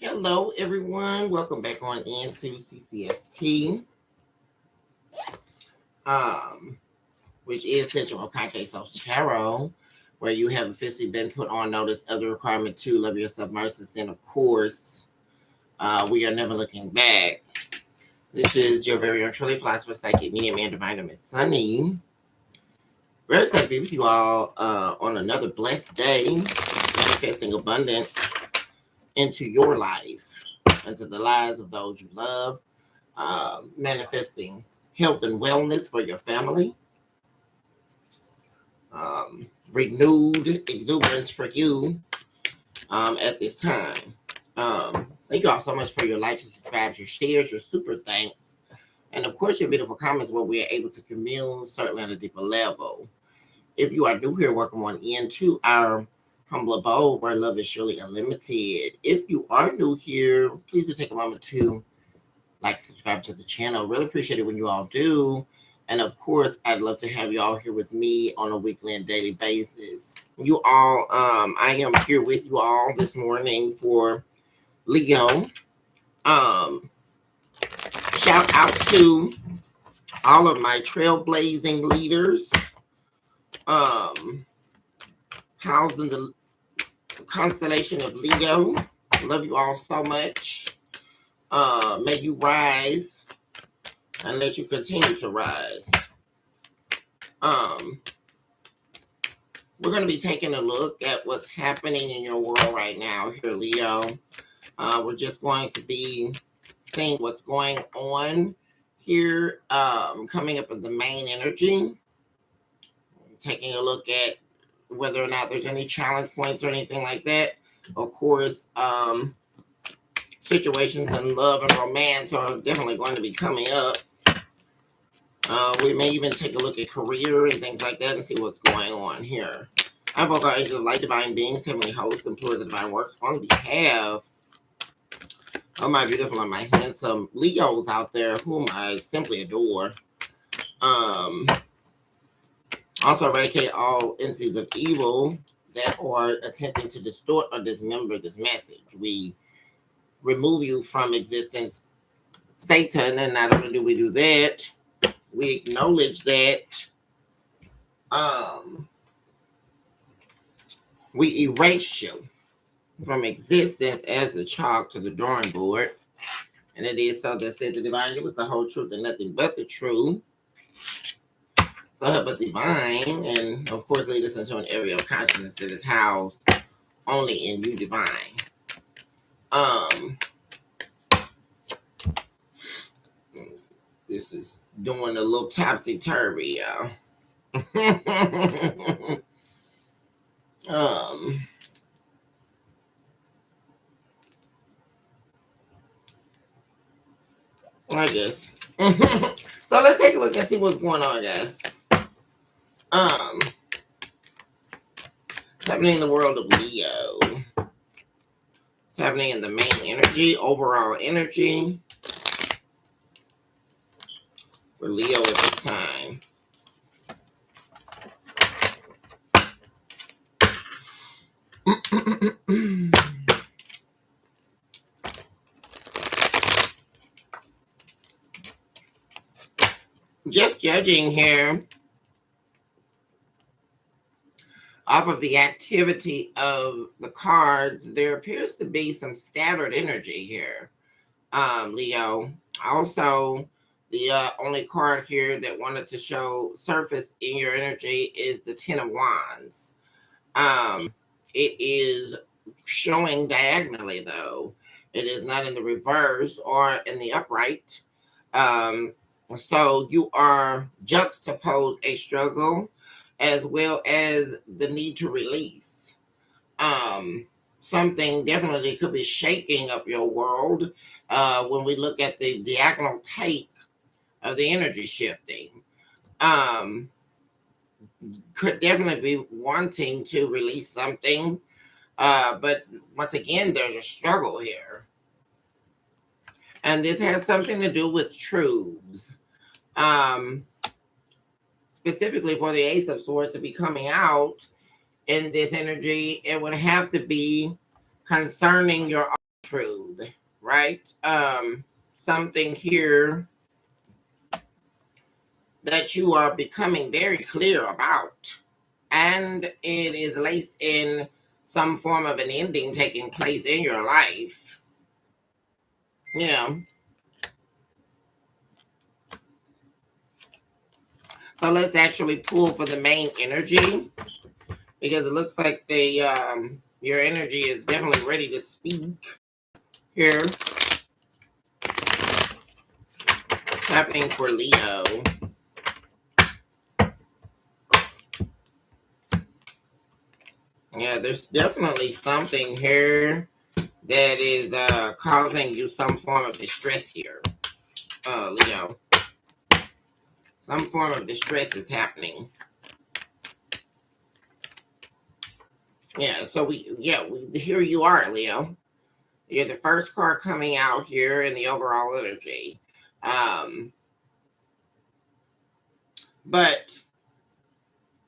Hello, everyone. Welcome back on into CCST, which is Central Okake Tarot, where you have officially been put on notice of the requirement to love yourself, mercy, and of course, we are never looking back. This is your very own truly philosopher, psychic, medium, and divine, Miss Sunny. Very excited to be with you all on another blessed day, manifesting abundance into your life, into the lives of those you love, manifesting health and wellness for your family, renewed exuberance for you at this time. Thank you all so much for your likes, your subscribes, your shares, your super thanks, and of course your beautiful comments where we are able to commune, certainly at a deeper level. If you are new here, welcome on into our humble abode where love is surely unlimited. If you are new here, please do take a moment to like, subscribe to the channel. Really appreciate it when you all do. And of course, I'd love to have you all here with me on a weekly and daily basis. You all, I am here with you all this morning for Leo. Shout out to all of my trailblazing leaders. Housed in the constellation of Leo. Love you all so much. May you rise and let you continue to rise. We're going to be taking a look at what's happening in your world right now here, Leo. We're just going to be seeing what's going on here, coming up in the main energy. Taking a look at whether or not there's any challenge points or anything like that. Of course, situations in love and romance are definitely going to be coming up. We may even take a look at career and things like that and see what's going on here. I invoke our angels, light divine beings, heavenly hosts, and pillars of divine works on behalf of my beautiful and my handsome Leos out there, whom I simply adore. Also eradicate all entities of evil that are attempting to distort or dismember this message. We remove you from existence, Satan, and not only do we do that, we acknowledge that we erase you from existence as the chalk to the drawing board. And it is so that said the divine, it was the whole truth and nothing but the truth. So help us divine, and of course lead us into an area of consciousness that is housed only in you, divine. This is doing a little topsy-turvy, y'all. I guess. So let's take a look and see what's going on, guys. It's happening in the world of Leo. It's happening in the main energy, overall energy for Leo at this time. Just judging here off of the activity of the cards, there appears to be some scattered energy here, Leo. Also, the only card here that wanted to show surface in your energy is the Ten of Wands. It is showing diagonally, though. It is not in the reverse or in the upright. So you are juxtapose a struggle as well as the need to release. Something definitely could be shaking up your world when we look at the diagonal take of the energy shifting. Could definitely be wanting to release something, but once again, there's a struggle here. And this has something to do with truths. Specifically for the Ace of Swords to be coming out in this energy, it would have to be concerning your truth, right? Something here that you are becoming very clear about. And it is laced in some form of an ending taking place in your life. Yeah. So let's actually pull for the main energy, because it looks like your energy is definitely ready to speak here. What's happening for Leo? Yeah, there's definitely something here that is causing you some form of distress here, Leo. Some form of distress is happening. Yeah, so here you are, Leo. You're the first card coming out here in the overall energy. But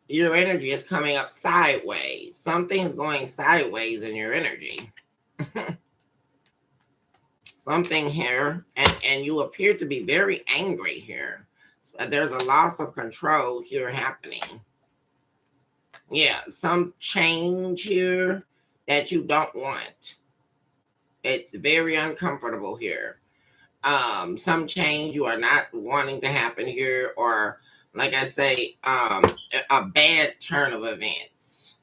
your energy is coming up sideways. Something's going sideways in your energy. Something here, and you appear to be very angry here. So there's a loss of control here happening. Yeah, some change here that you don't want. It's very uncomfortable here. Some change you are not wanting to happen here, or like I say, a bad turn of events,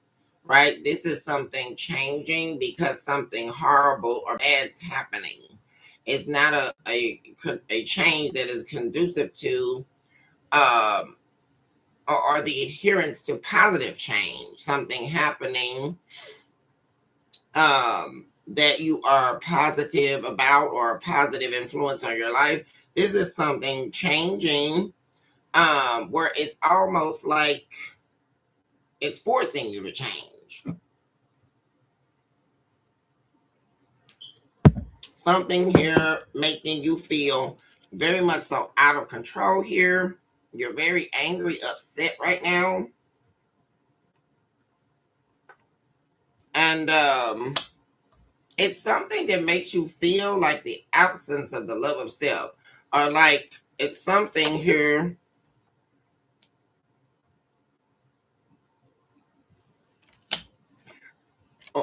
right? This is something changing because something horrible or bad's happening. It's not a change that is conducive to or the adherence to positive change. Something happening that you are positive about, or a positive influence on your life. This is something changing where it's almost like it's forcing you to change. Something here making you feel very much so out of control here. You're very angry, upset right now. And it's something that makes you feel like the absence of the love of self. Or like it's something here.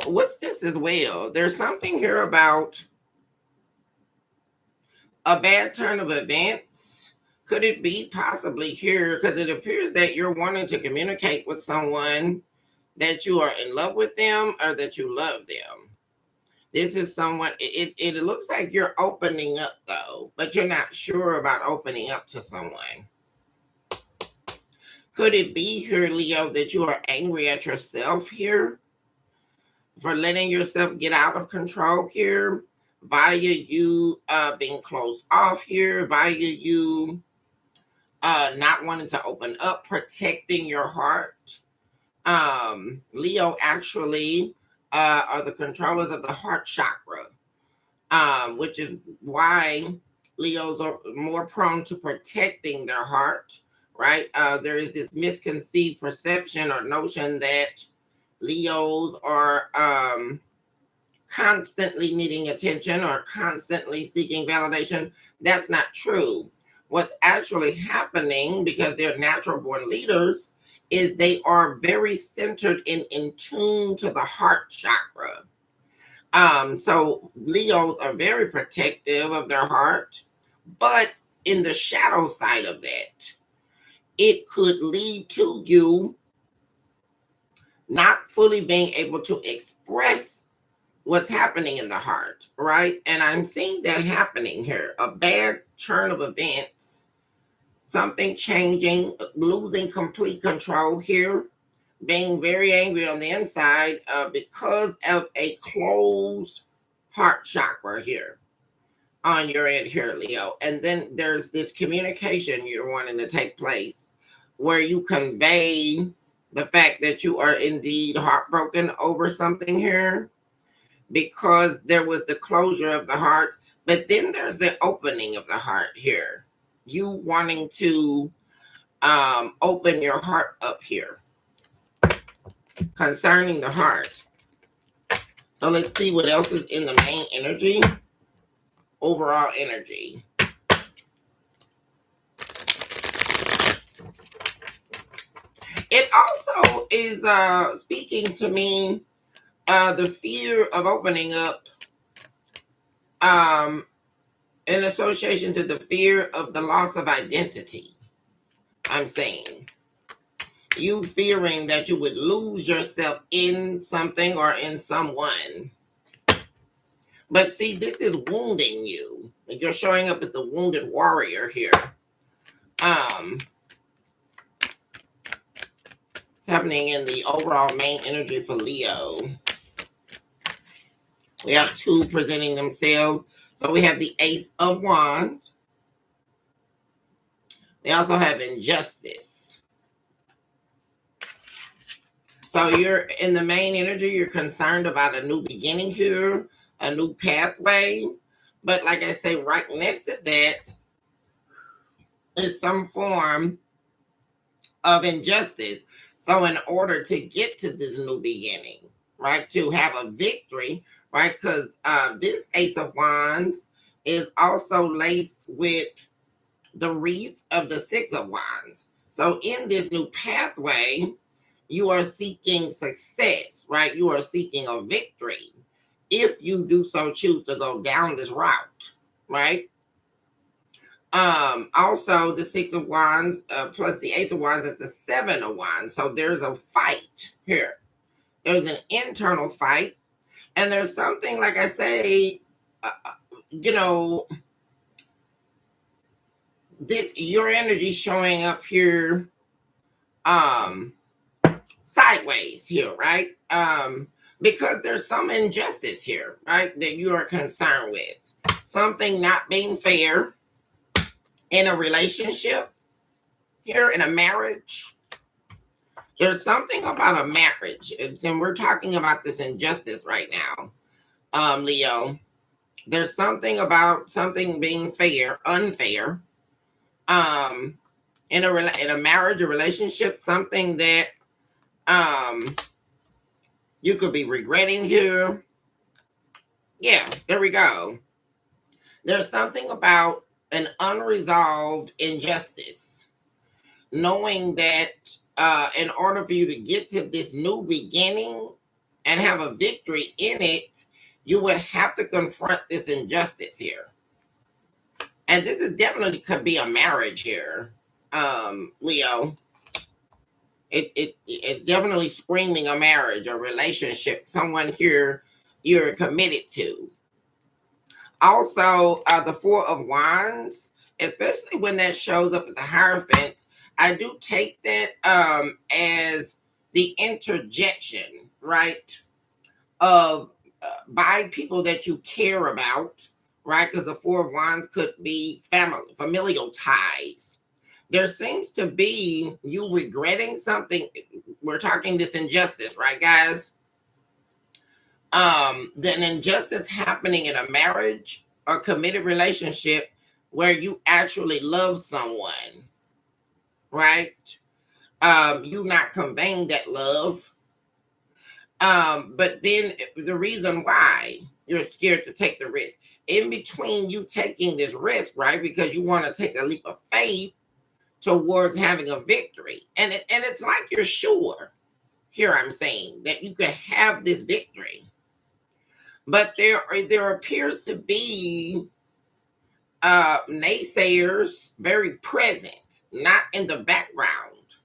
What's this as well? There's something here about a bad turn of events. Could it be possibly here? Because it appears that you're wanting to communicate with someone, that you are in love with them or that you love them. This is someone, it looks like you're opening up though, but you're not sure about opening up to someone. Could it be here, Leo, that you are angry at yourself here for letting yourself get out of control here, via you being closed off here, via you not wanting to open up, protecting your heart? Leo actually are the controllers of the heart chakra, which is why Leos are more prone to protecting their heart, right? There is this misconceived perception or notion that Leos are constantly needing attention or constantly seeking validation. That's not true. What's actually happening, because they're natural born leaders, is they are very centered and in tune to the heart chakra. So Leos are very protective of their heart, but in the shadow side of that, it could lead to you not fully being able to express what's happening in the heart, right? And I'm seeing that happening here. A bad turn of events, something changing, losing complete control here, being very angry on the inside because of a closed heart chakra here on your end here, Leo. And then there's this communication you're wanting to take place where you convey the fact that you are indeed heartbroken over something here, because there was the closure of the heart, but then there's the opening of the heart here. You wanting to open your heart up here concerning the heart. So let's see what else is in the main energy. Overall energy. It also is speaking to me the fear of opening up in association to the fear of the loss of identity. I'm saying you fearing that you would lose yourself in something or in someone. But see, this is wounding you. You're showing up as the wounded warrior here. It's happening in the overall main energy for Leo. We have two presenting themselves. So we have the Ace of Wands. We also have Injustice. So you're in the main energy, you're concerned about a new beginning here, a new pathway. But like I say, right next to that is some form of injustice. So in order to get to this new beginning, right, to have a victory, right, because this Ace of Wands is also laced with the wreath of the Six of Wands. So in this new pathway, you are seeking success, right? You are seeking a victory if you do so choose to go down this route, right? Also the Six of Wands plus the Ace of Wands, that's the Seven of Wands. So there's a fight here. There's an internal fight, and there's something, like I say, you know, this your energy showing up here sideways here, right? Because there's some injustice here, right, that you are concerned with. Something not being fair in a relationship here, in a marriage. There's something about a marriage, and we're talking about this injustice right now, Leo. There's something about something being fair, unfair, in a marriage, a relationship, something that you could be regretting here. Yeah, there we go. There's something about an unresolved injustice, knowing that in order for you to get to this new beginning and have a victory in it, you would have to confront this injustice here. And this is definitely could be a marriage here, Leo. It's definitely screaming a marriage, a relationship, someone here you're committed to. Also, the Four of Wands, especially when that shows up at the Hierophant, I do take that as the interjection, right, of by people that you care about, right? Because the Four of Wands could be family, familial ties. There seems to be you regretting something. We're talking this injustice, right, guys? An injustice happening in a marriage or committed relationship where you actually love someone, right? You not conveying that love. But then the reason why you're scared to take the risk in between you taking this risk, right? Because you want to take a leap of faith towards having a victory. And it's like you're sure, here I'm saying, that you could have this victory. But there appears to be naysayers very present, not in the background,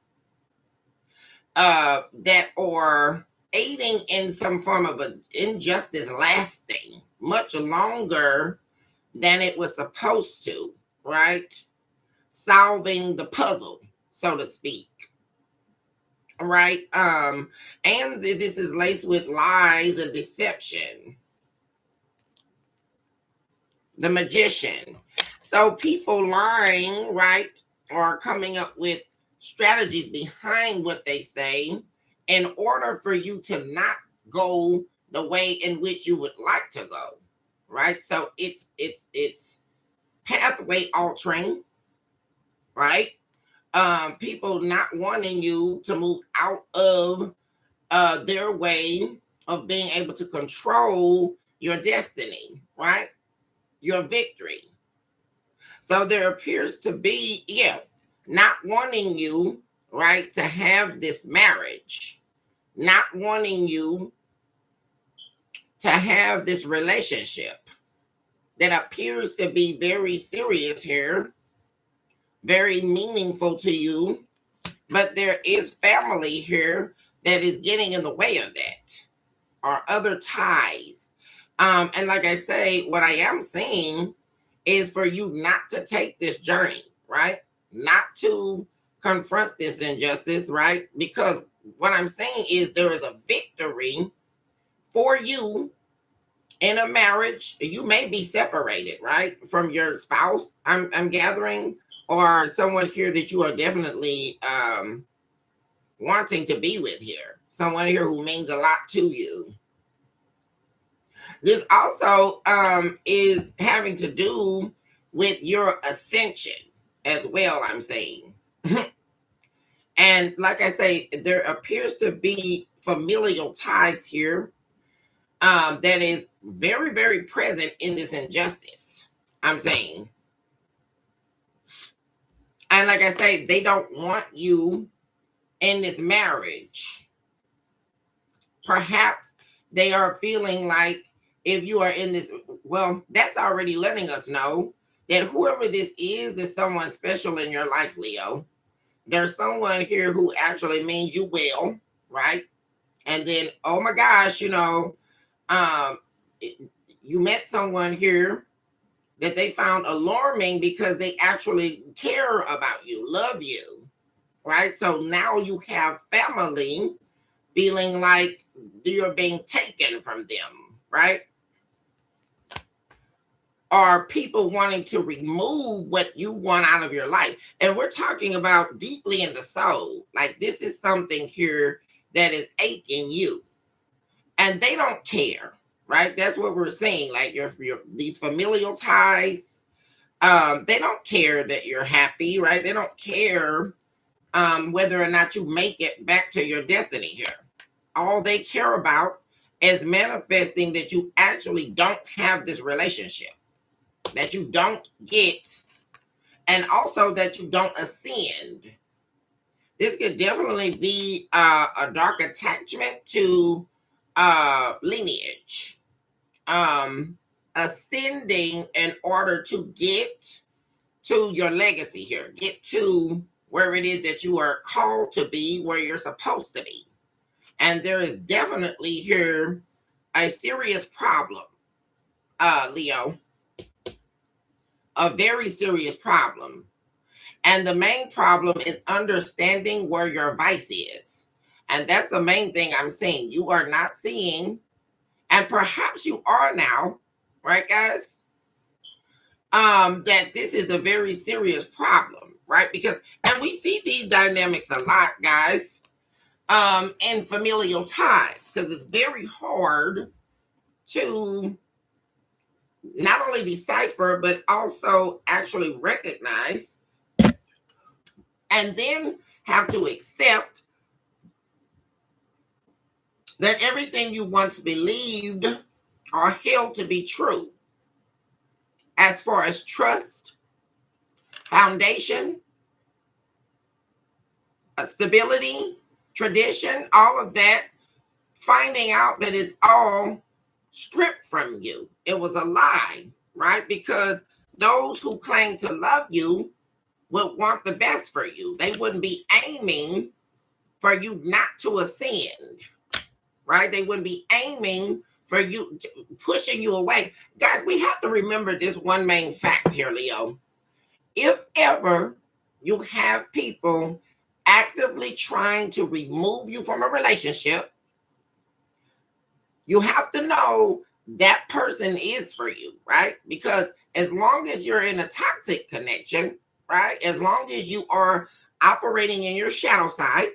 that are aiding in some form of an injustice lasting much longer than it was supposed to, right? Solving the puzzle, so to speak. Right? And this is laced with lies and deception. The Magician. So people lying, right, or coming up with strategies behind what they say in order for you to not go the way in which you would like to go, right? So it's pathway altering, right? People not wanting you to move out of their way of being able to control your destiny, right? Your victory. So there appears to be, not wanting you, right, to have this marriage, not wanting you to have this relationship that appears to be very serious here, very meaningful to you, but there is family here that is getting in the way of that, or other ties. And like I say, what I am saying is for you not to take this journey, right? Not to confront this injustice, right? Because what I'm saying is there is a victory for you in a marriage. You may be separated, right, from your spouse, I'm gathering, or someone here that you are definitely wanting to be with here. Someone here who means a lot to you. This also is having to do with your ascension as well, I'm saying. And like I say, there appears to be familial ties here that is very, very present in this injustice, I'm saying. And like I say, they don't want you in this marriage. Perhaps they are feeling like if you are in this, well, that's already letting us know that whoever this is someone special in your life, Leo. There's someone here who actually means you well, right? And then, oh my gosh, you met someone here that they found alarming because they actually care about you, love you, right? So now you have family feeling like you're being taken from them, right? Or people wanting to remove what you want out of your life. And we're talking about deeply in the soul. Like this is something here that is aching you. And they don't care, right? That's what we're saying. Like your these familial ties, they don't care that you're happy, right? They don't care whether or not you make it back to your destiny here. All they care about is manifesting that you actually don't have this relationship, that you don't get, and also that you don't ascend. This could definitely be a dark attachment to lineage. Ascending in order to get to your legacy here, get to where it is that you are called to be, where you're supposed to be. And there is definitely here a serious problem, Leo, a very serious problem. And the main problem is understanding where your vice is. And that's the main thing I'm saying. You are not seeing, and perhaps you are now, right, guys? That this is a very serious problem, right? Because, and we see these dynamics a lot, guys, in familial ties, because it's very hard to not only decipher, but also actually recognize and then have to accept that everything you once believed or held to be true, as far as trust, foundation, stability, tradition, all of that, finding out that it's all stripped from you. It was a lie, right? Because those who claim to love you would want the best for you. They wouldn't be aiming for you not to ascend, right? They wouldn't be aiming for you, pushing you away. Guys, we have to remember this one main fact here, Leo. If ever you have people actively trying to remove you from a relationship, you have to know that person is for you, right? Because as long as you're in a toxic connection, right? As long as you are operating in your shadow side,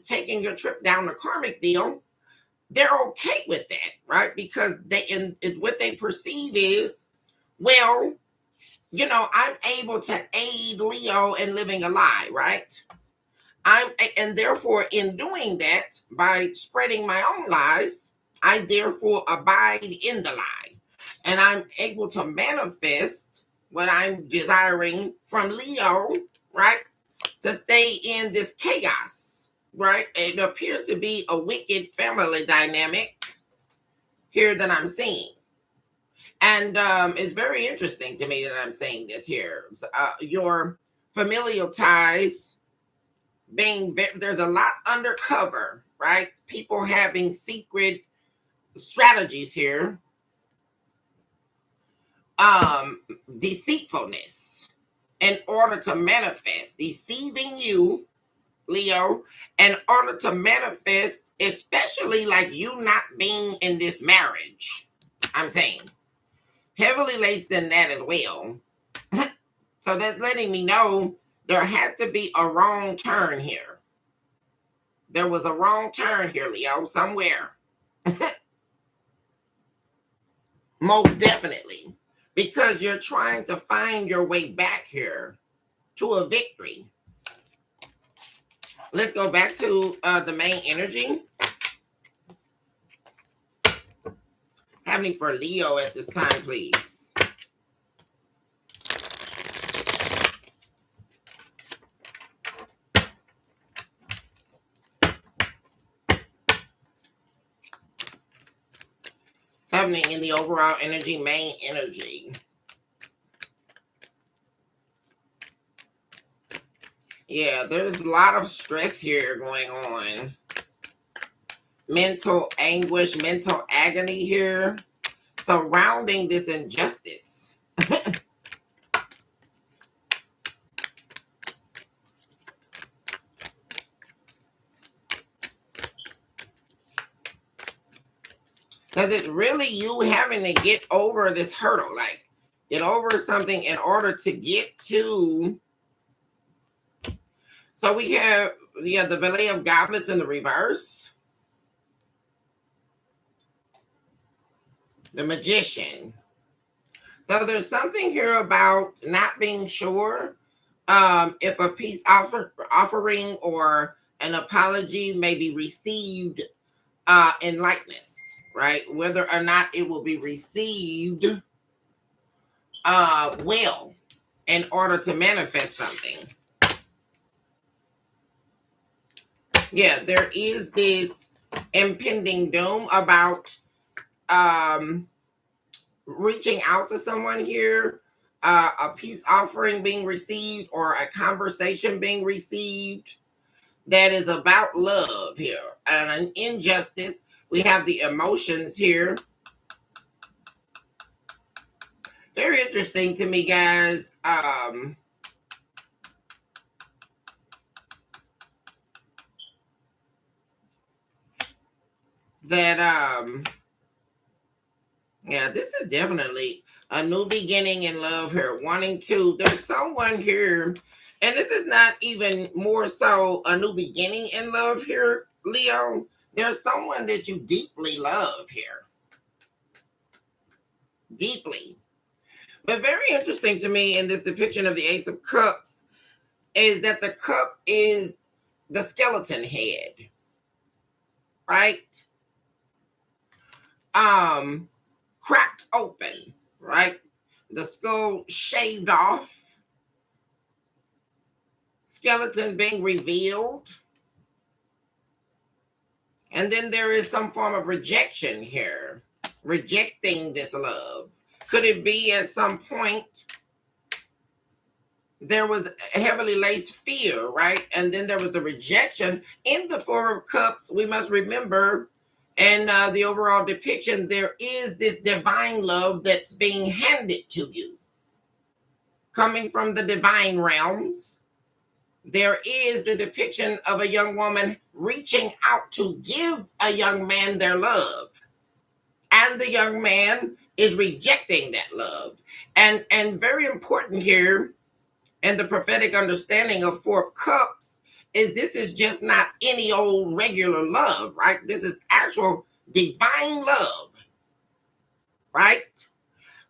taking your trip down the karmic deal, they're okay with that, right? Because what they perceive is, well, I'm able to aid Leo in living a lie, right? And therefore, in doing that, by spreading my own lies, I therefore abide in the lie. And I'm able to manifest what I'm desiring from Leo, right? To stay in this chaos, right? It appears to be a wicked family dynamic here that I'm seeing. And it's very interesting to me that I'm saying this here. Your familial ties being, there's a lot undercover, right? People having secret strategies here. Deceitfulness in order to manifest, deceiving you, Leo, in order to manifest, especially like you not being in this marriage. I'm saying heavily laced in that as well. So that's letting me know there had to be a wrong turn here. There was a wrong turn here, Leo, somewhere. Most definitely. Because you're trying to find your way back here to a victory. Let's go back to the main energy. Happening for Leo at this time, please. Happening in the overall energy, main energy. Yeah, there's a lot of stress here going on. Mental anguish, mental agony here surrounding this injustice. Because it's really you having to get over this hurdle, like get over something in order to get to. So we have the Valet of Goblets in the reverse. The Magician. So there's something here about not being sure if a peace offering or an apology may be received in likeness, right? Whether or not it will be received well in order to manifest something. Yeah, there is this impending doom about reaching out to someone here, a peace offering being received or a conversation being received that is about love here and an injustice. We have the emotions here. Very interesting to me, guys. Yeah, this is definitely a new beginning in love here. Wanting to, there's someone here, and this is not even more so a new beginning in love here, Leo. There's someone that you deeply love here. Deeply. But very interesting to me in this depiction of the Ace of Cups is that the cup is the skeleton head. Right? Cracked open, right? The skull shaved off. Skeleton being revealed. And then there is some form of rejection here. Rejecting this love. Could it be at some point there was heavily laced fear, right? And then there was the rejection. In the Four of Cups, we must remember, and the overall depiction, there is this divine love that's being handed to you. Coming from the divine realms, there is the depiction of a young woman reaching out to give a young man their love. And the young man is rejecting that love. And very important here, and the prophetic understanding of Four of Cups is this is just not any old regular love, right? This is actual divine love, right?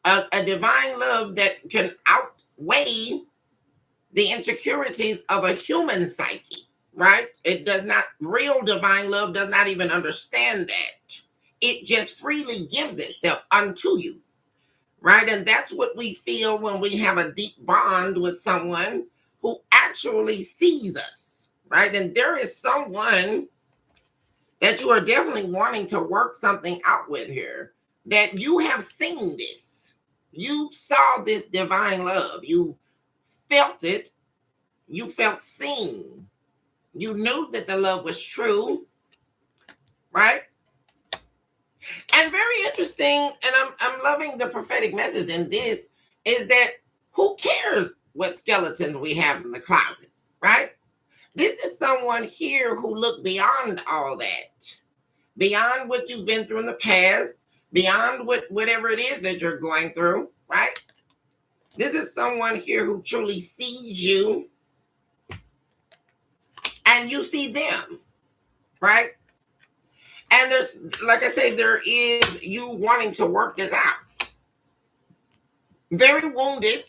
A divine love that can outweigh the insecurities of a human psyche, right? It does not, real divine love does not even understand that. It just freely gives itself unto you, right? And that's what we feel when we have a deep bond with someone who actually sees us, right? And there is someone that you are definitely wanting to work something out with here, that you have seen this. You saw this divine love. You felt it. You felt seen. You knew that the love was true, right? And very interesting, and I'm loving the prophetic message in this, is that who cares what skeletons we have in the closet, right? This is someone here who looked beyond all that, beyond what you've been through in the past, beyond whatever it is that you're going through, right? This is someone here who truly sees you and you see them, right? And there's, like I say, there is you wanting to work this out. Very wounded.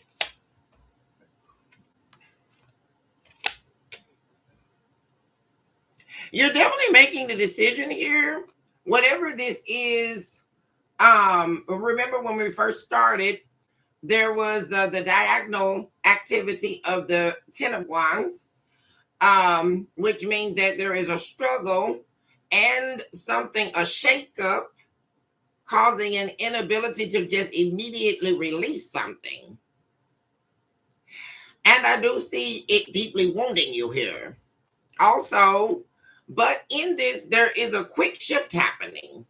You're definitely making the decision here. Whatever this is, remember when we first started, there was the diagonal activity of the Ten of Wands, which means that there is a struggle and something, a shakeup, causing an inability to just immediately release something. And I do see it deeply wounding you here. Also, but in this, there is a quick shift happening.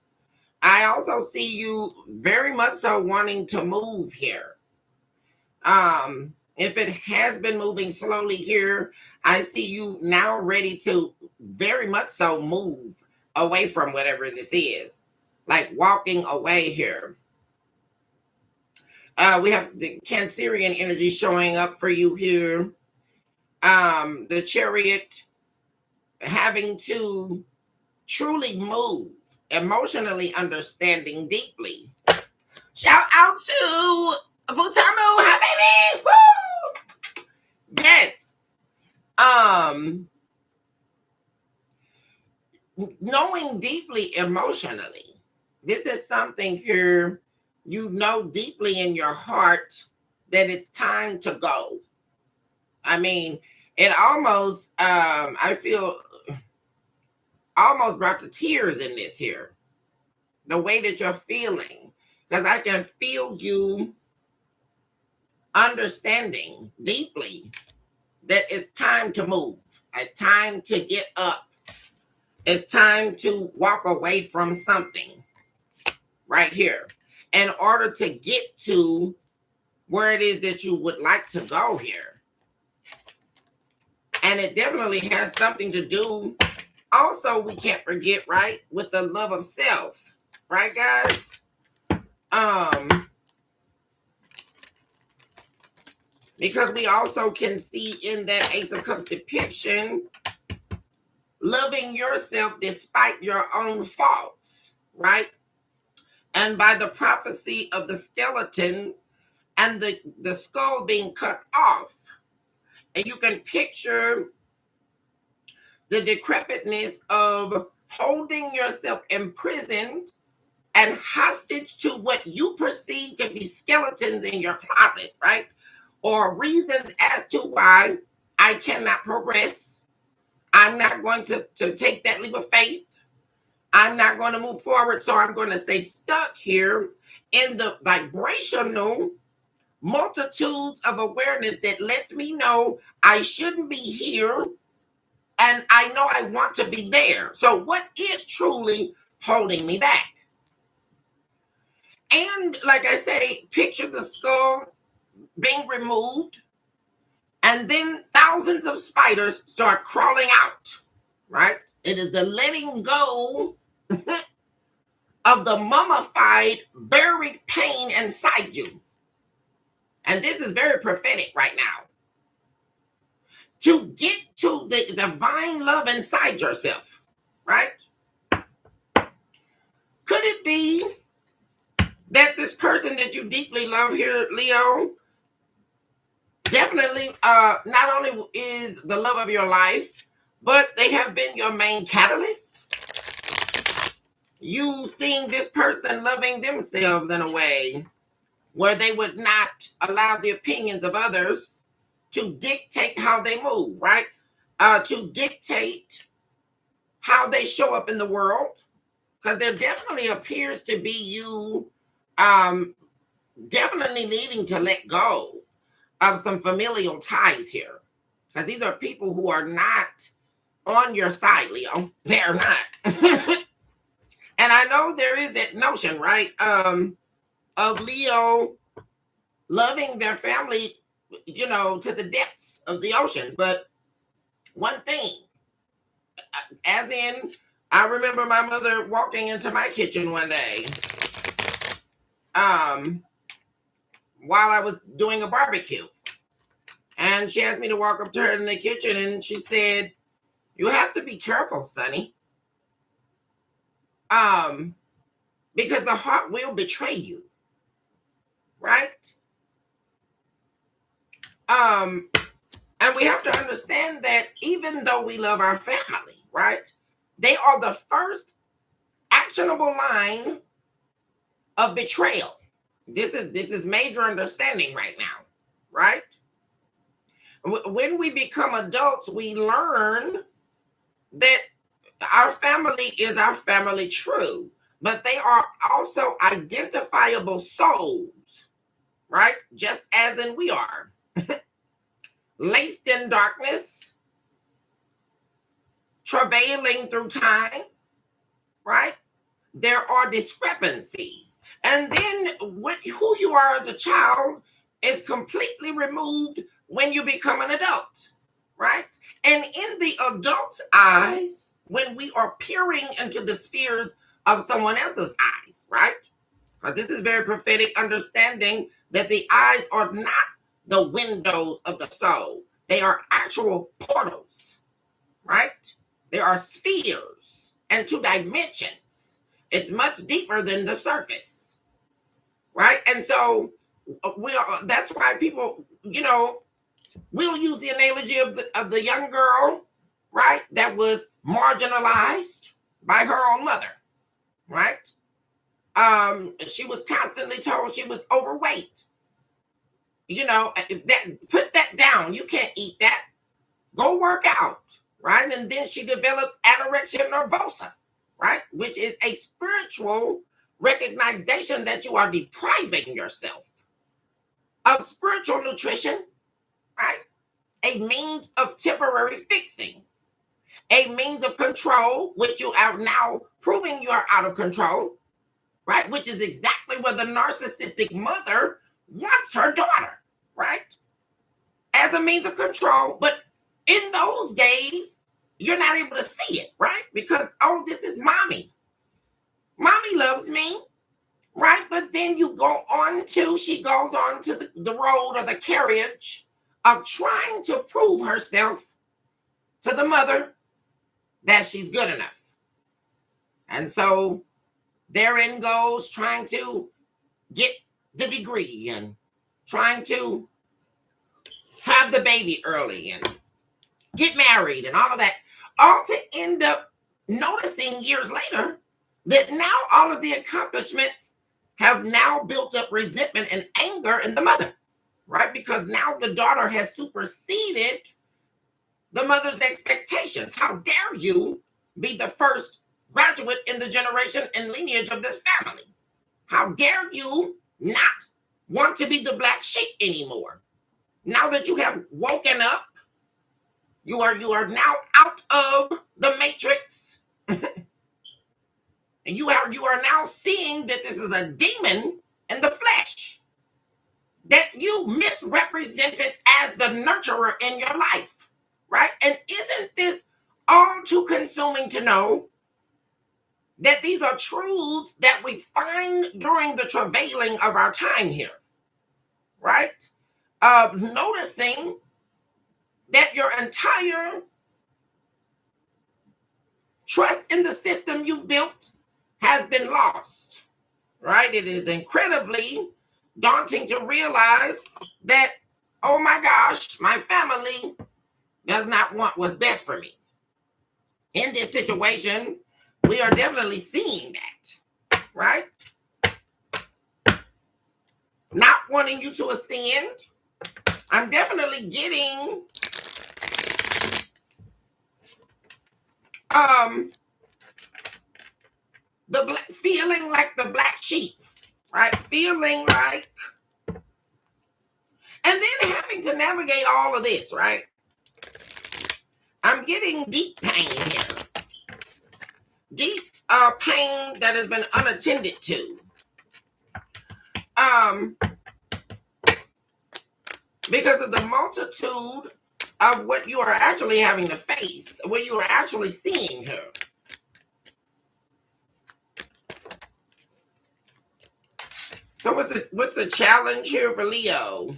I also see you very much so wanting to move here. If it has been moving slowly here, I see you now ready to very much so move away from whatever this is, like walking away here. We have the Cancerian energy showing up for you here. The Chariot, having to truly move, emotionally understanding deeply. Shout out to Vutamu, hi baby! Woo! Yes. Knowing deeply emotionally. This is something here you know deeply in your heart that it's time to go. I mean, it almost, I feel almost brought the tears in this here. The way that you're feeling. Because I can feel you understanding deeply that it's time to move. It's time to get up. It's time to walk away from something right here in order to get to where it is that you would like to go here. And it definitely has something to do, also, we can't forget, right, with the love of self, right, guys? Because we also can see in that Ace of Cups depiction, loving yourself despite your own faults, right? And by the prophecy of the skeleton and the skull being cut off, and you can picture the decrepitness of holding yourself imprisoned and hostage to what you perceive to be skeletons in your closet, right? Or reasons as to why I cannot progress. I'm not going to take that leap of faith. I'm not going to move forward, so I'm going to stay stuck here in the vibrational multitudes of awareness that lets me know I shouldn't be here, and I know I want to be there. So what is truly holding me back? And like I say, picture the skull being removed, and then thousands of spiders start crawling out, right? It is the letting go of the mummified, buried pain inside you. And this is very prophetic right now. To get to the divine love inside yourself, right? Could it be that this person that you deeply love here, Leo, definitely not only is the love of your life, but they have been your main catalyst. You've seen this person loving themselves in a way where they would not allow the opinions of others to dictate how they move, right? To dictate how they show up in the world. Because there definitely appears to be you definitely needing to let go of some familial ties here. Because these are people who are not on your side, Leo. They're not. And I know there is that notion, right, of Leo loving their family, you know, to the depths of the ocean. But one thing, as in, I remember my mother walking into my kitchen one day while I was doing a barbecue. And she asked me to walk up to her in the kitchen, and she said, "You have to be careful, Sonny. Because the heart will betray you." Right? And we have to understand that even though we love our family, right? They are the first actionable line of betrayal. This is major understanding right now, right? When we become adults, we learn that our family is our family true, but they are also identifiable souls, right? Just as in we are. Laced in darkness, travailing through time, right? There are discrepancies. And then who you are as a child is completely removed when you become an adult, right? And in the adult's eyes, when we are peering into the spheres of someone else's eyes, right? Because this is very prophetic understanding that the eyes are not the windows of the soul. They are actual portals, right? There are spheres and 2 dimensions. It's much deeper than the surface, right? And so that's why people, you know, we'll use the analogy of the young girl, right? That was marginalized by her own mother, right? She was constantly told she was overweight. You know, put that down. You can't eat that. Go work out, right? And then she develops anorexia nervosa, right? Which is a spiritual recognition that you are depriving yourself of spiritual nutrition, right? A means of temporary fixing, a means of control, which you are now proving you are out of control, right? Which is exactly where the narcissistic mother wants her daughter, right? As a means of control. But in those days, you're not able to see it, right? Because, oh, this is mommy. Mommy loves me, right? But then she goes on to the road or the carriage of trying to prove herself to the mother that she's good enough. And so therein goes trying to get the degree and trying to have the baby early and get married and all of that, all to end up noticing years later that now all of the accomplishments have now built up resentment and anger in the mother, right? Because now the daughter has superseded the mother's expectations. How dare you be the first graduate in the generation and lineage of this family? How dare you not want to be the black sheep anymore? Now that you have woken up, you are now out of the matrix. And you are now seeing that this is a demon in the flesh that you misrepresented as the nurturer in your life, right? And isn't this all too consuming to know that these are truths that we find during the travailing of our time here, right? Noticing that your entire trust in the system you've built has been lost, right? It is incredibly daunting to realize that, oh my gosh, my family does not want what's best for me, in this situation, we are definitely seeing that, right? Not wanting you to ascend. I'm definitely getting feeling like the black sheep, right? Feeling like, and then having to navigate all of this, right? I'm getting deep pain here. Deep pain that has been unattended to. Because of the multitude of what you are actually having to face, what you are actually seeing here. So what's the challenge here for Leo?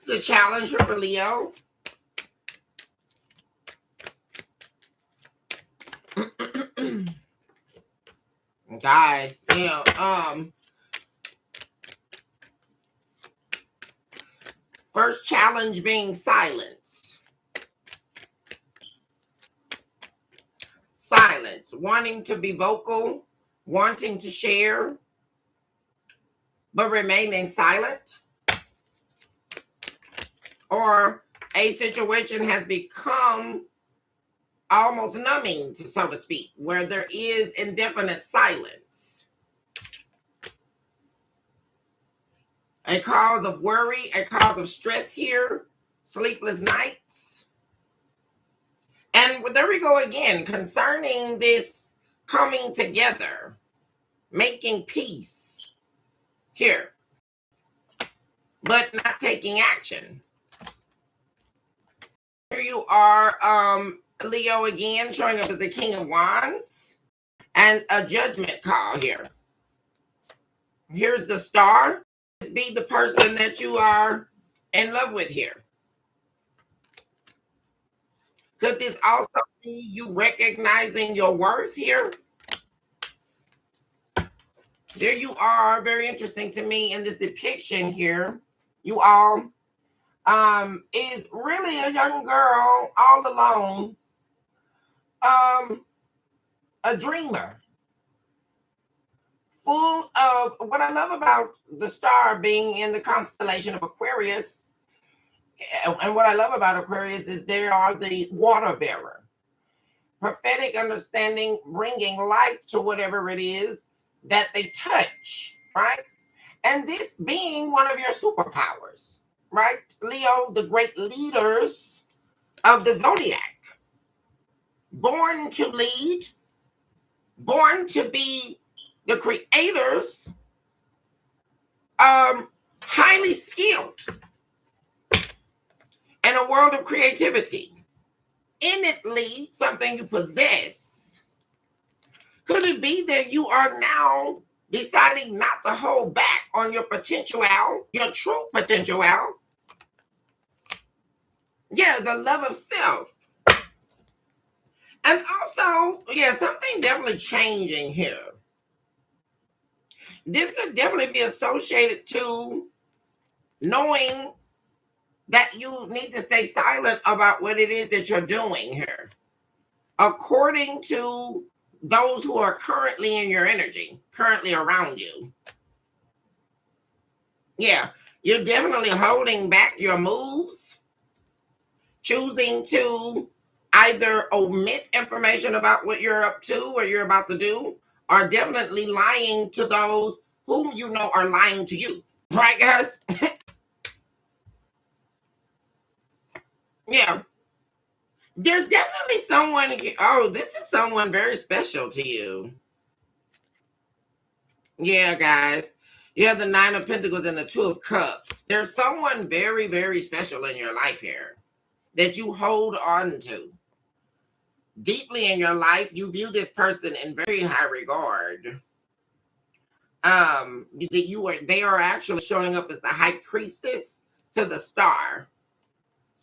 The challenge here for Leo. Guys, first challenge being silence. Silence. Wanting to be vocal, wanting to share, but remaining silent. Or a situation has become almost numbing, so to speak, where there is indefinite silence. A cause of worry, a cause of stress here, sleepless nights. And there we go again, concerning this coming together, making peace here, but not taking action. Here you are, Leo again, showing up as the King of Wands, and a judgment call here. Here's the star. Be the person that you are in love with here. Could this also be you recognizing your worth here? There you are, very interesting to me in this depiction here. You all is really a young girl all alone, a dreamer, full of what I love about the star being in the constellation of Aquarius. And what I love about Aquarius is they are the water bearer, prophetic understanding, bringing life to whatever it is that they touch, right? And this being one of your superpowers, right? Leo, the great leaders of the zodiac, born to lead, born to be the creators, highly skilled in a world of creativity. Innately, something you possess. Could it be that you are now deciding not to hold back on your potential, your true potential? Yeah, the love of self. And also, yeah, something definitely changing here. This could definitely be associated to knowing that you need to stay silent about what it is that you're doing here, according to those who are currently in your energy, currently around you. Yeah, you're definitely holding back your moves, choosing to either omit information about what you're up to or you're about to do, or definitely lying to those whom you know are lying to you. Right, guys? Yeah. There's definitely someone, oh, this is someone very special to you. Yeah, guys. You have the Nine of Pentacles and the Two of Cups. There's someone very, very special in your life here that you hold on to. deeply in your life. You view this person in very high regard. They are actually showing up as the high priestess to the star.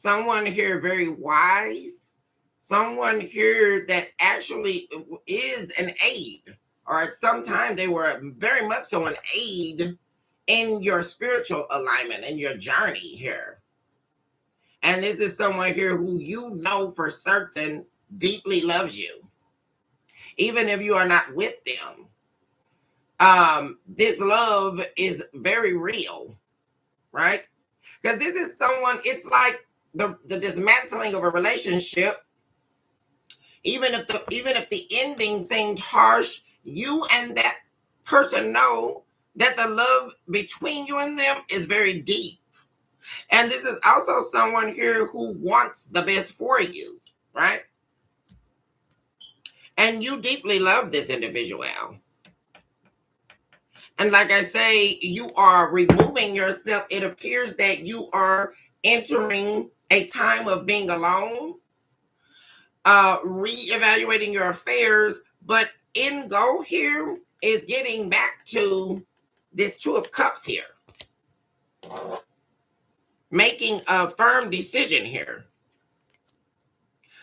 Someone here very wise. Someone here that actually is an aid, or at some time they were very much so an aid in your spiritual alignment, in your journey here. And this is someone here who you know for certain deeply loves you, even if you are not with them. This love is very real, right? Because this is someone, it's like the dismantling of a relationship. Even if the ending seemed harsh, you and that person know that the love between you and them is very deep. And this is also someone here who wants the best for you, right? And you deeply love this individual. And like I say, you are removing yourself. It appears that you are entering a time of being alone, reevaluating your affairs, but end goal here is getting back to this Two of Cups here. Making a firm decision here.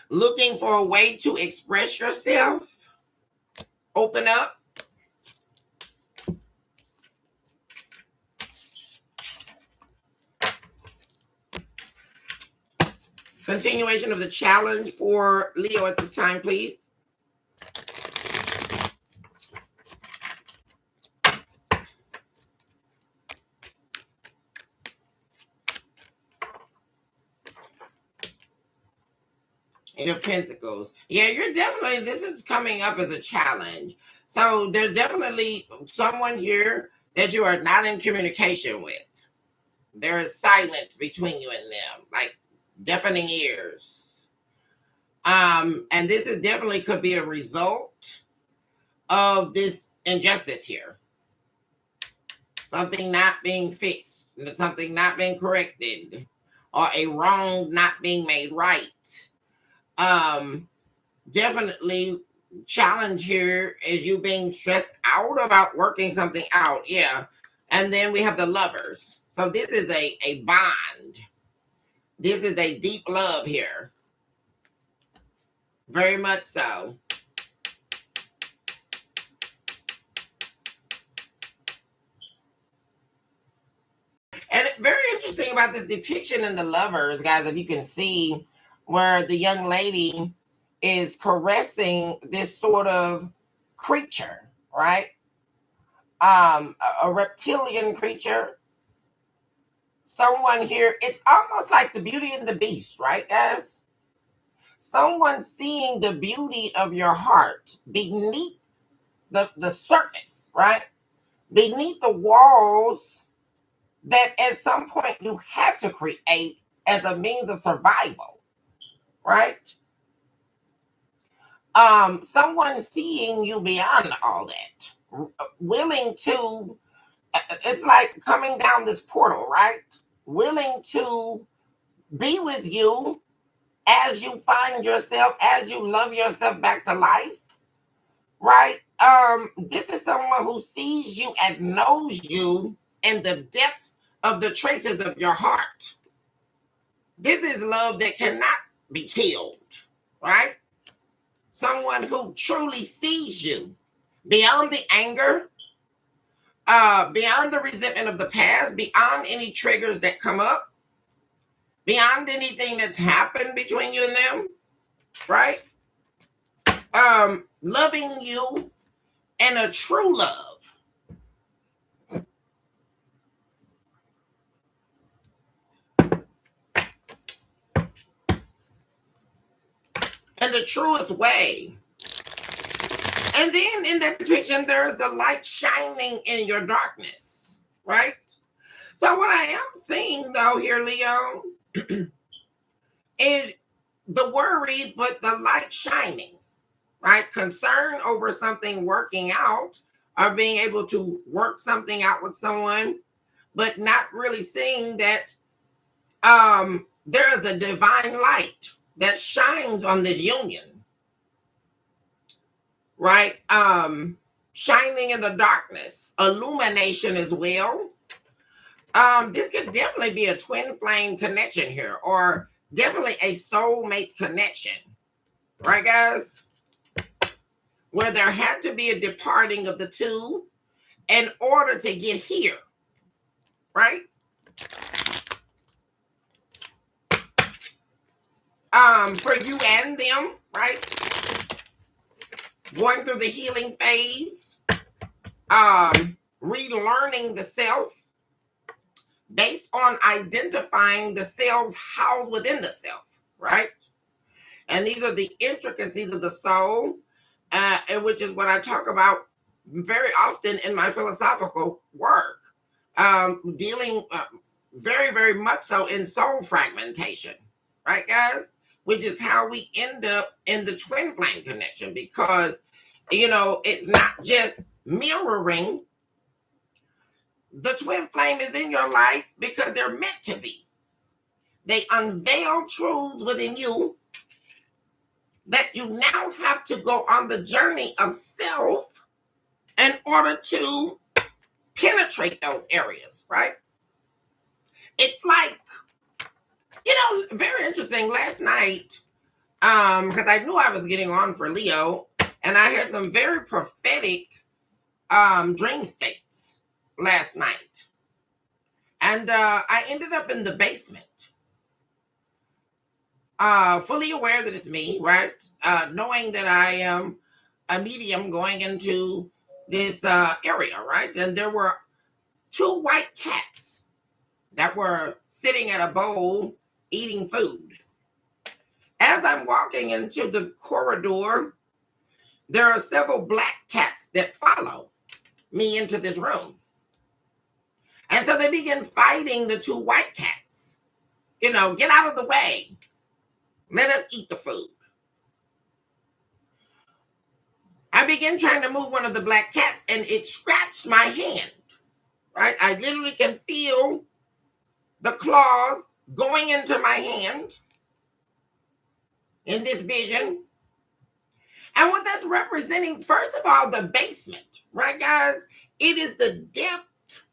Looking for a way to express yourself. Open up. Continuation of the challenge for Leo at this time, please. Eight of Pentacles. Yeah, you're definitely, this is coming up as a challenge. So there's definitely someone here that you are not in communication with. There is silence between you and them, like deafening ears. And this is definitely could be a result of this injustice here. Something not being fixed, something not being corrected, or a wrong not being made right. Definitely challenge here is you being stressed out about working something out. Yeah. And then we have the Lovers. So this is a bond. This is a deep love here. Very much so. And it's very interesting about this depiction in the Lovers, guys, if you can see where the young lady is caressing this sort of creature, right? A reptilian creature. Someone here, it's almost like the Beauty and the Beast, right, guys? Someone seeing the beauty of your heart beneath the surface, right? Beneath the walls that at some point you had to create as a means of survival, right? Someone seeing you beyond all that, willing to, it's like coming down this portal, right? Willing to be with you as you find yourself, as you love yourself back to life, right? This is someone who sees you and knows you in the depths of the traces of your heart. This is love that cannot be killed, right? Someone who truly sees you beyond the anger, beyond the resentment of the past, beyond any triggers that come up, beyond anything that's happened between you and them, right? Loving you in a true love. In the truest way. And then in that depiction, there's the light shining in your darkness, right? So what I am seeing though here, Leo, is the worry, but the light shining, right? Concern over something working out or being able to work something out with someone, but not really seeing that there is a divine light that shines on this union. right? Shining in the darkness, illumination as well. This could definitely be a twin flame connection here, or definitely a soulmate connection, right, guys? Where there had to be a departing of the two in order to get here, right? For you and them, right? Going through the healing phase, relearning the self based on identifying the selves housed within the self, right? And these are the intricacies of the soul, and which is what I talk about very often in my philosophical work, dealing very, very much so in soul fragmentation, right, guys? Which is how we end up in the twin flame connection, because, you know, it's not just mirroring. The twin flame is in your life because they're meant to be. They unveil truths within you that you now have to go on the journey of self in order to penetrate those areas, right? It's like, you know, very interesting. Last night, because I knew I was getting on for Leo, and I had some very prophetic dream states last night. And I ended up in the basement. Fully aware that it's me, right? Knowing that I am a medium going into this area, right? And there were 2 white cats that were sitting at a bowl eating food. As I'm walking into the corridor, there are several black cats that follow me into this room. And so they begin fighting the 2 white cats. You know, get out of the way. Let us eat the food. I began trying to move one of the black cats, and it scratched my hand, right? I literally can feel the claws going into my hand in this vision. And what that's representing, first of all, the basement, right, guys? It is the depth,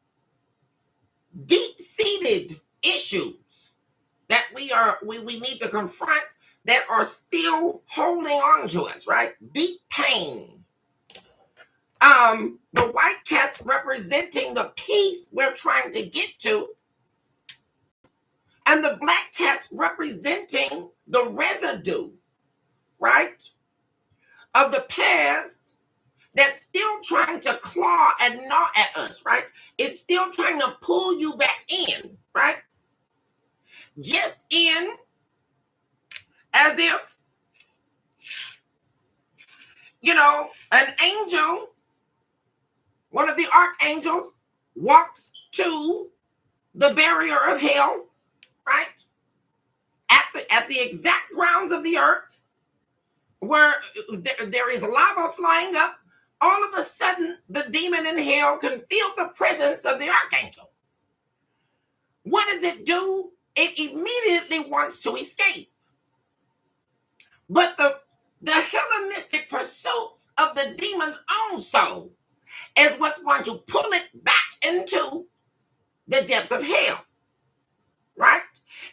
deep-seated issues that we need to confront that are still holding on to us, right? Deep pain. The white cats representing the peace we're trying to get to, and the black cats representing the residue, right, of the past that's still trying to claw and gnaw at us, right? It's still trying to pull you back in, right? Just in as if, you know, an angel, one of the archangels, walks to the barrier of hell, right? At the exact grounds of the earth, where there is lava flying up, all of a sudden the demon in hell can feel the presence of the archangel. What does it do? It immediately wants to escape. But the Hellenistic pursuits of the demon's own soul is what's going to pull it back into the depths of hell, right?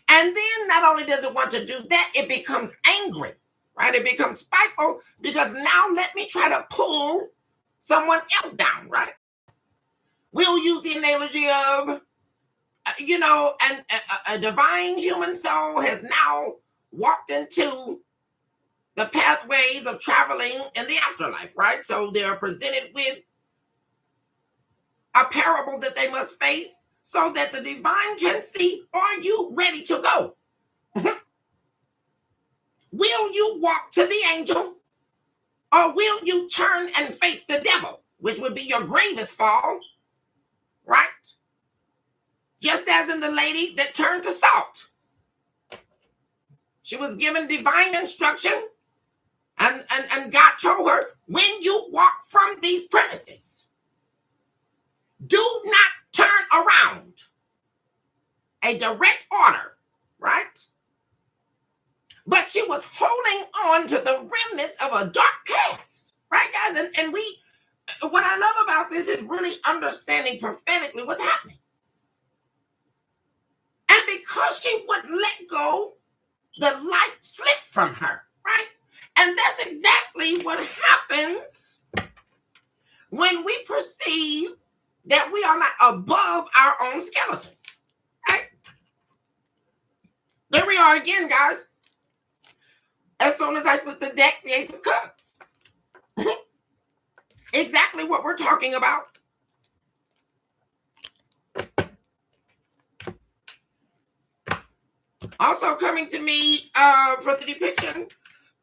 And then not only does it want to do that, it becomes angry, right? It becomes spiteful, because now let me try to pull someone else down, right? We'll use the analogy of, you know, a divine human soul has now walked into the pathways of traveling in the afterlife, right? So they're presented with a parable that they must face so that the divine can see, are you ready to go? Will you walk to the angel, or will you turn and face the devil, which would be your gravest fall, right? Just as in the lady that turned to salt. She was given divine instruction, and God told her, when you walk from these premises, do not turn around. A direct order, right? But she was holding on to the remnants of a dark past. Right, guys? And what I love about this is really understanding prophetically what's happening. And because she would let go, the light slipped from her, right? And that's exactly what happens when we perceive that we are not above our own skeletons, right? There we are again, guys. As soon as I split the deck, the Ace of Cups. Exactly what we're talking about. Also coming to me for the depiction,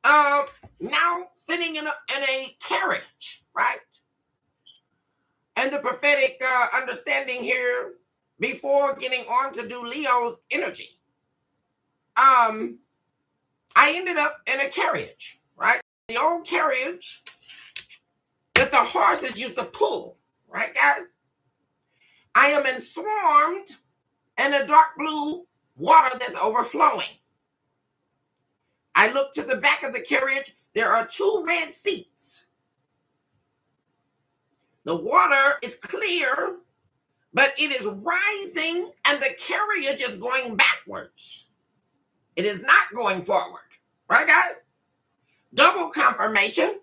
now sitting in a carriage, right? And the prophetic understanding here before getting on to do Leo's energy. I ended up in a carriage, right? The old carriage that the horses used to pull, right, guys? I am enswarmed in a dark blue water that's overflowing. I look to the back of the carriage. There are 2 red seats. The water is clear, but it is rising and the carriage is going backwards. It is not going forward. Right, guys? Double confirmation.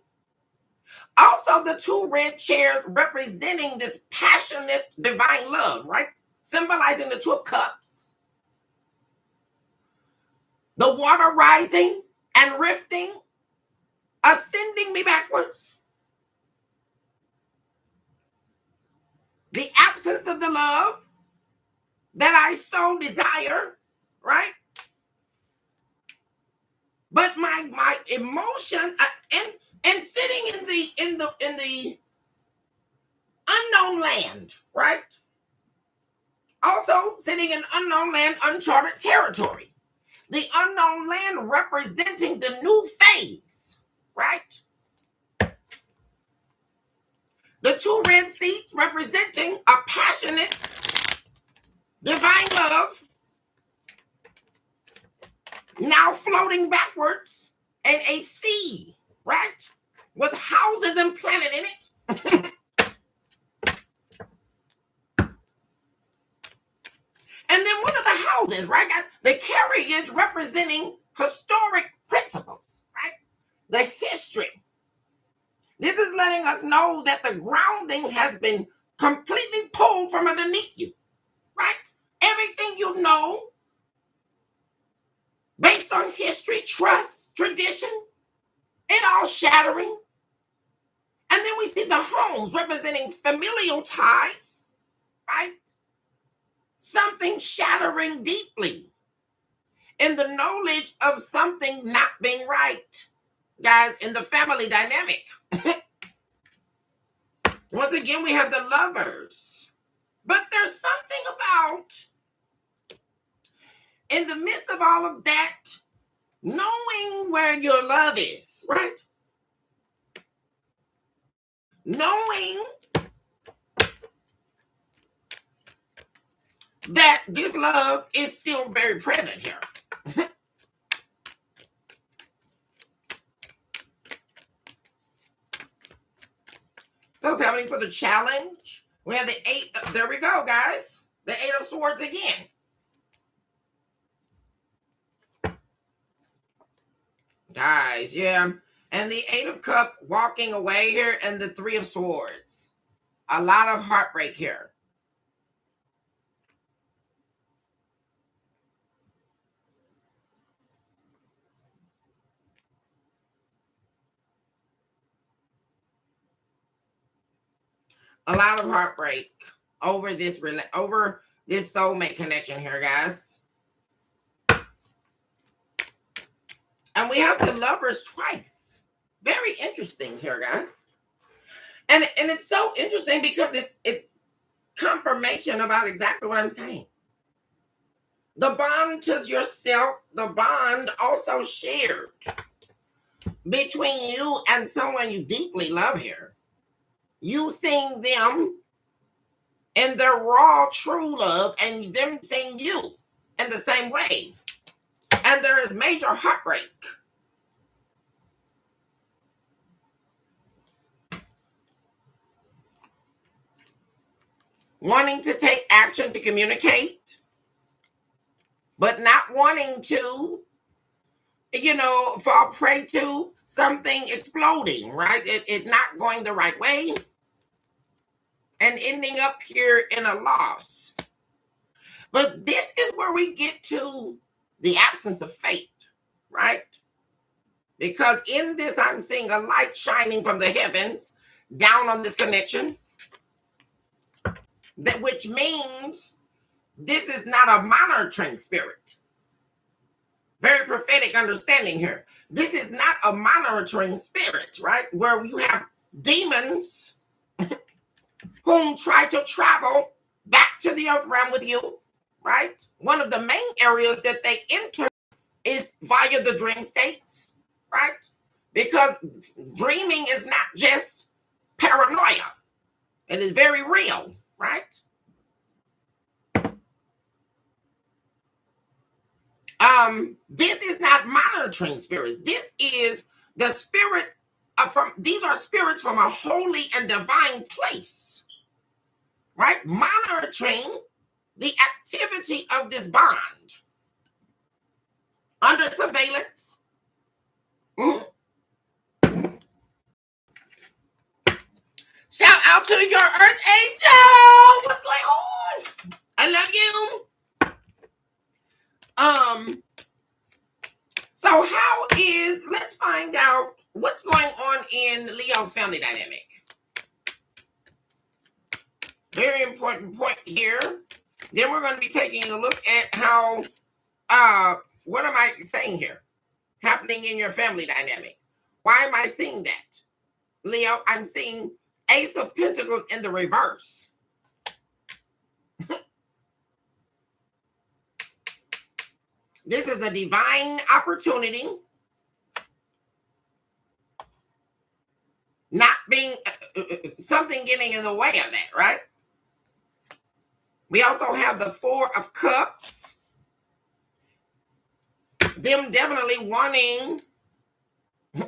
Also, the 2 red chairs representing this passionate divine love, right? Symbolizing the 2 of Cups. The water rising and rifting, ascending me backwards. The absence of the love that I so desire, right? But my emotion and sitting in the unknown land, right? Also sitting in unknown land, uncharted territory. The unknown land representing the new phase, right? The 2 red seats representing a passionate divine love, now floating backwards in a sea, right? With houses implanted in it. And then what are the houses, right, guys? The carriage representing historic principles, right? The history. This is letting us know that the grounding has been completely pulled from underneath you, right? Everything you know, based on history, trust, tradition, it all shattering. And then we see the homes representing familial ties, right? Something shattering deeply in the knowledge of something not being right, guys, in the family dynamic. Once again, we have the Lovers. But there's something about, in the midst of all of that, knowing where your love is, right? Knowing that this love is still very present here. So it's happening for the challenge. We have the 8. There we go, guys. The 8 of Swords again. Guys, yeah. And the 8 of Cups walking away here, and the 3 of Swords. A lot of heartbreak here. A lot of heartbreak over this soulmate connection here, guys. And we have the Lovers twice. Very interesting here, guys. And it's so interesting because it's confirmation about exactly what I'm saying. The bond to yourself, the bond also shared between you and someone you deeply love here. You seeing them in their raw, true love, and them seeing you in the same way. And there is major heartbreak. wanting to take action to communicate, but not wanting to, fall prey to something exploding, right? It not going the right way and ending up here in a loss. But this is where we get to the absence of faith, right? Because in this, I'm seeing a light shining from the heavens down on this connection, which means this is not a monitoring spirit. Very prophetic understanding here. This is not a monitoring spirit, right? Where you have demons whom try to travel back to the earth realm with you, right? One of the main areas that they enter is via the dream states, right? Because dreaming is not just paranoia. It is very real, right? This is not monitoring spirits. This is the spirit these are spirits from a holy and divine place, right? Monitoring the activity of this bond under surveillance. Shout out to your earth angel. What's going on? I love you. So let's find out what's going on in Leo's family dynamic. Very important point here. Then we're going to be taking a look at how, what am I saying here? Happening in your family dynamic. Why am I seeing that? Leo, I'm seeing Ace of Pentacles in the reverse. This is a divine opportunity. Not being, something getting in the way of that, right? We also have the Four of Cups. Them definitely wanting,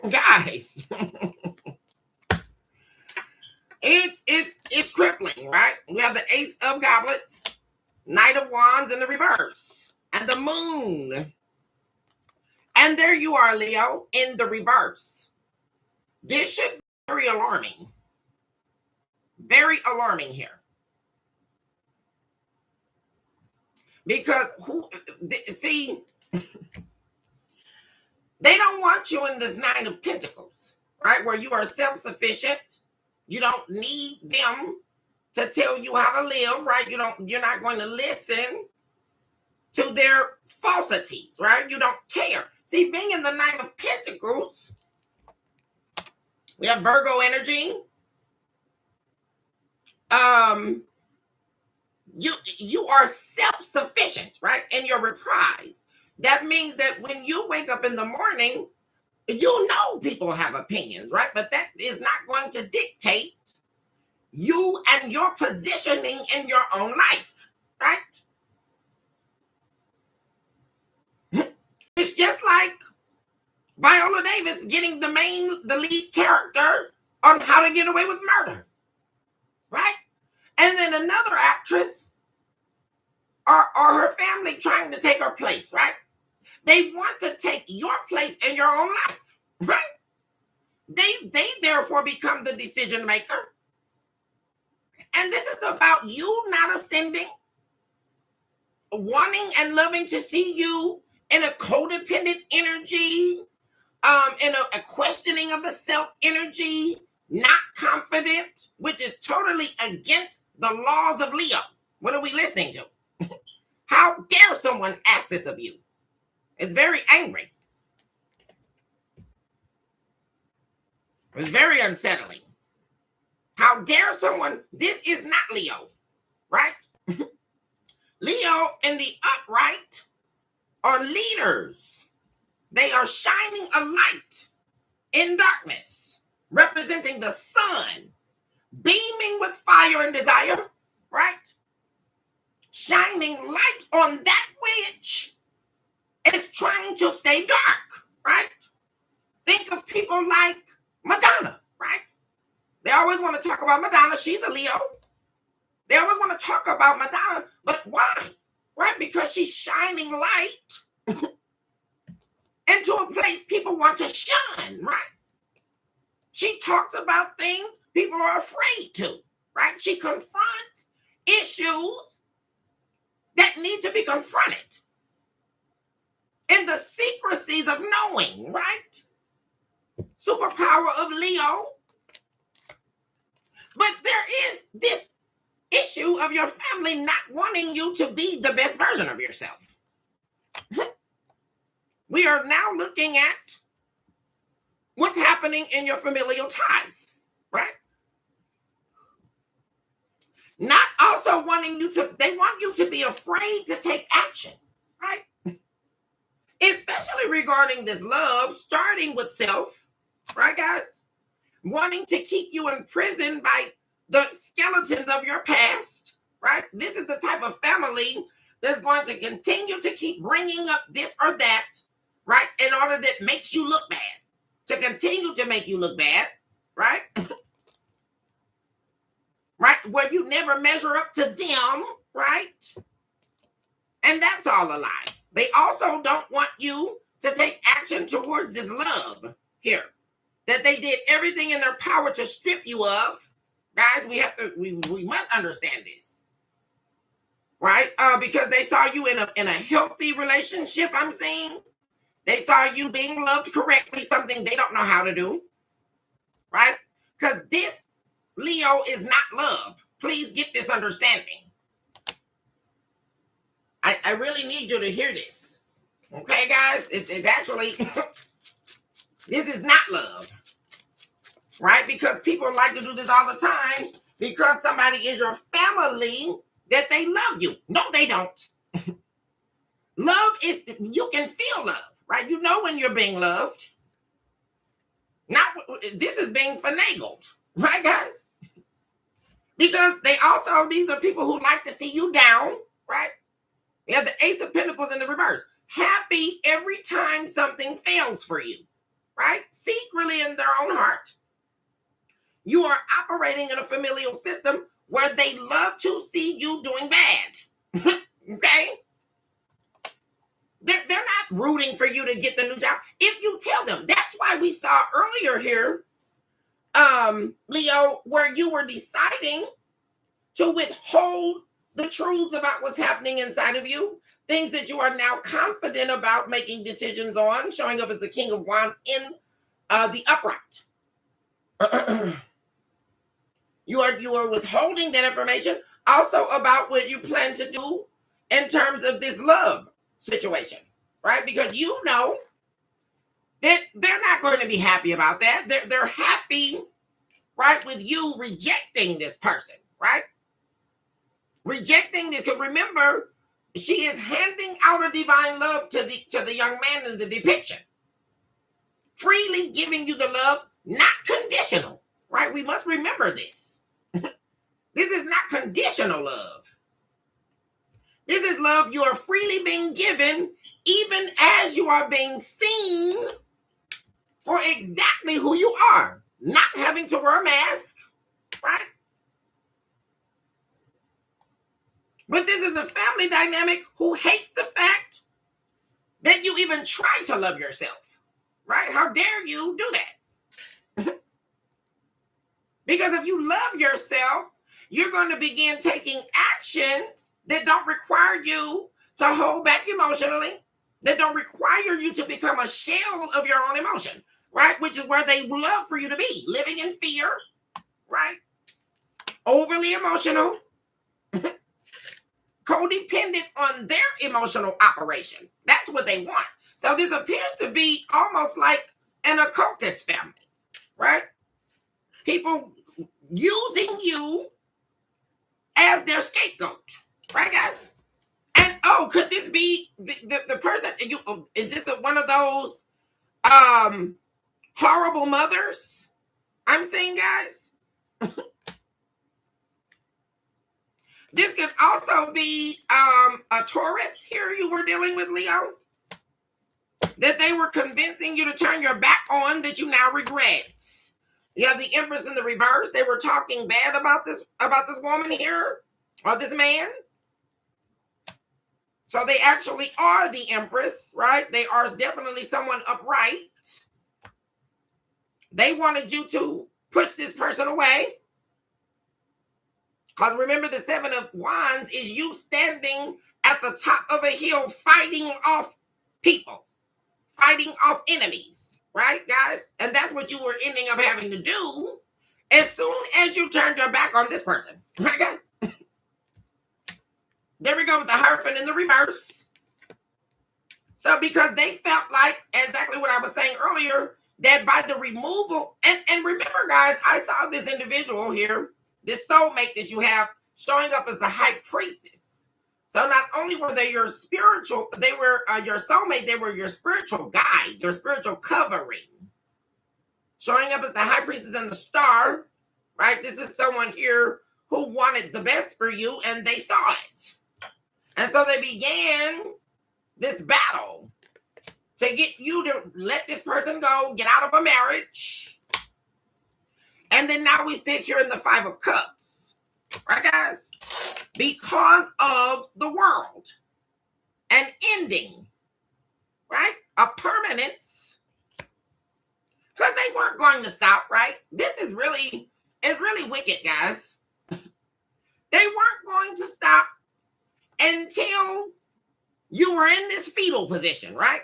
guys, it's crippling, right? We have the Ace of Goblets, Knight of Wands in the reverse, and the Moon. And there you are, Leo, in the reverse. This should be very alarming. Very alarming here. Because see, they don't want you in this Nine of Pentacles, right? Where you are self-sufficient. You don't need them to tell you how to live, right? You're not going to listen to their falsities, right? You don't care. See, being in the Nine of Pentacles, we have Virgo energy. You are self-sufficient, right? In your reprise. That means that when you wake up in the morning, you know people have opinions, right? But that is not going to dictate you and your positioning in your own life, right? It's just like Viola Davis getting the lead character on How to Get Away with Murder, right? And then another actress or her family trying to take her place, right? They want to take your place in your own life, right? They therefore become the decision maker. And this is about you not ascending, wanting and loving to see you in a codependent energy, in a questioning of the self energy, not confident, which is totally against the laws of Leo. What are we listening to? How dare someone ask this of you? It's very angry. It's very unsettling. How dare someone? This is not Leo, right? Leo in the upright are leaders. They are shining a light in darkness, representing the sun, beaming with fire and desire, right? Shining light on that which is trying to stay dark, right? Think of people like Madonna, right? They always want to talk about Madonna. She's a Leo. They always want to talk about Madonna, but why? Right? Because she's shining light into a place people want to shun, right? She talks about things people are afraid to, right? She confronts issues that need to be confronted in the secrecies of knowing, right? Superpower of Leo. But there is this issue of your family not wanting you to be the best version of yourself. We are now looking at what's happening in your familial ties, right? Not also wanting you to, they want you to be afraid to take action, right? Especially regarding this love, starting with self, right, guys? Wanting to keep you in prison by the skeletons of your past, right? This is the type of family that's going to continue to keep bringing up this or that, right? In order that makes you look bad, to continue to make you look bad, right? Right? Where you never measure up to them, right? And that's all a lie. They also don't want you to take action towards this love here, that they did everything in their power to strip you of. Guys, we must understand this, right? Because they saw you in a healthy relationship. I'm saying they saw you being loved correctly, something they don't know how to do, right? Because this Leo is not love. Please get this understanding. I really need you to hear this, okay, guys? It's actually this is not love. Right? Because people like to do this all the time because somebody is your family that they love you. No, they don't. Love is, you can feel love, right? You know when you're being loved. Not, this is being finagled, right, guys? Because they also, these are people who like to see you down, right? We have the Ace of Pentacles in the reverse. Happy every time something fails for you, right? Secretly in their own heart. You are operating in a familial system where they love to see you doing bad. Okay? They're not rooting for you to get the new job. If you tell them, that's why we saw earlier here, Leo, where you were deciding to withhold the truths about what's happening inside of you, things that you are now confident about making decisions on, showing up as the King of Wands in the upright. You are withholding that information also about what you plan to do in terms of this love situation, right? Because you know that they're not going to be happy about that. They're happy, right, with you rejecting this person, right? Rejecting this, because remember, she is handing out a divine love to the young man in the depiction. Freely giving you the love, not conditional, right? We must remember this. This is not conditional love. This is love you are freely being given, even as you are being seen for exactly who you are. Not having to wear a mask, right? But this is a family dynamic who hates the fact that you even try to love yourself, right? How dare you do that? Because if you love yourself, you're going to begin taking actions that don't require you to hold back emotionally, that don't require you to become a shell of your own emotion, right? Which is where they love for you to be, living in fear, right? Overly emotional, codependent on their emotional operation. That's what they want. So this appears to be almost like an occultist family, right? People using you as their scapegoat, right, guys? And oh, could this be the person? Is this one of those horrible mothers I'm seeing, guys? This could also be a Taurus here you were dealing with, Leo, that they were convincing you to turn your back on, that you now regret. You have the Empress in the reverse. They were talking bad about this woman here, or this man. So they actually are the Empress, right? They are definitely someone upright. They wanted you to push this person away. Because remember, the Seven of Wands is you standing at the top of a hill fighting off people, fighting off enemies, right, guys? And that's what you were ending up having to do as soon as you turned your back on this person, right, guys? There we go with the Hierophant in the reverse. So because they felt like, exactly what I was saying earlier, that by the removal, and remember, guys, I saw this individual here, this soulmate that you have, showing up as the High Priestess. So not only were they your spiritual, they were your soulmate, they were your spiritual guide, your spiritual covering. Showing up as the High Priestess and the Star, right? This is someone here who wanted the best for you, and they saw it. And so they began this battle to get you to let this person go, get out of a marriage. And then now we sit here in the Five of Cups, right, guys? Because of the world, an ending, right? A permanence. Because they weren't going to stop, right? This is really, it's really wicked, guys. They weren't going to stop until you were in this fetal position, right?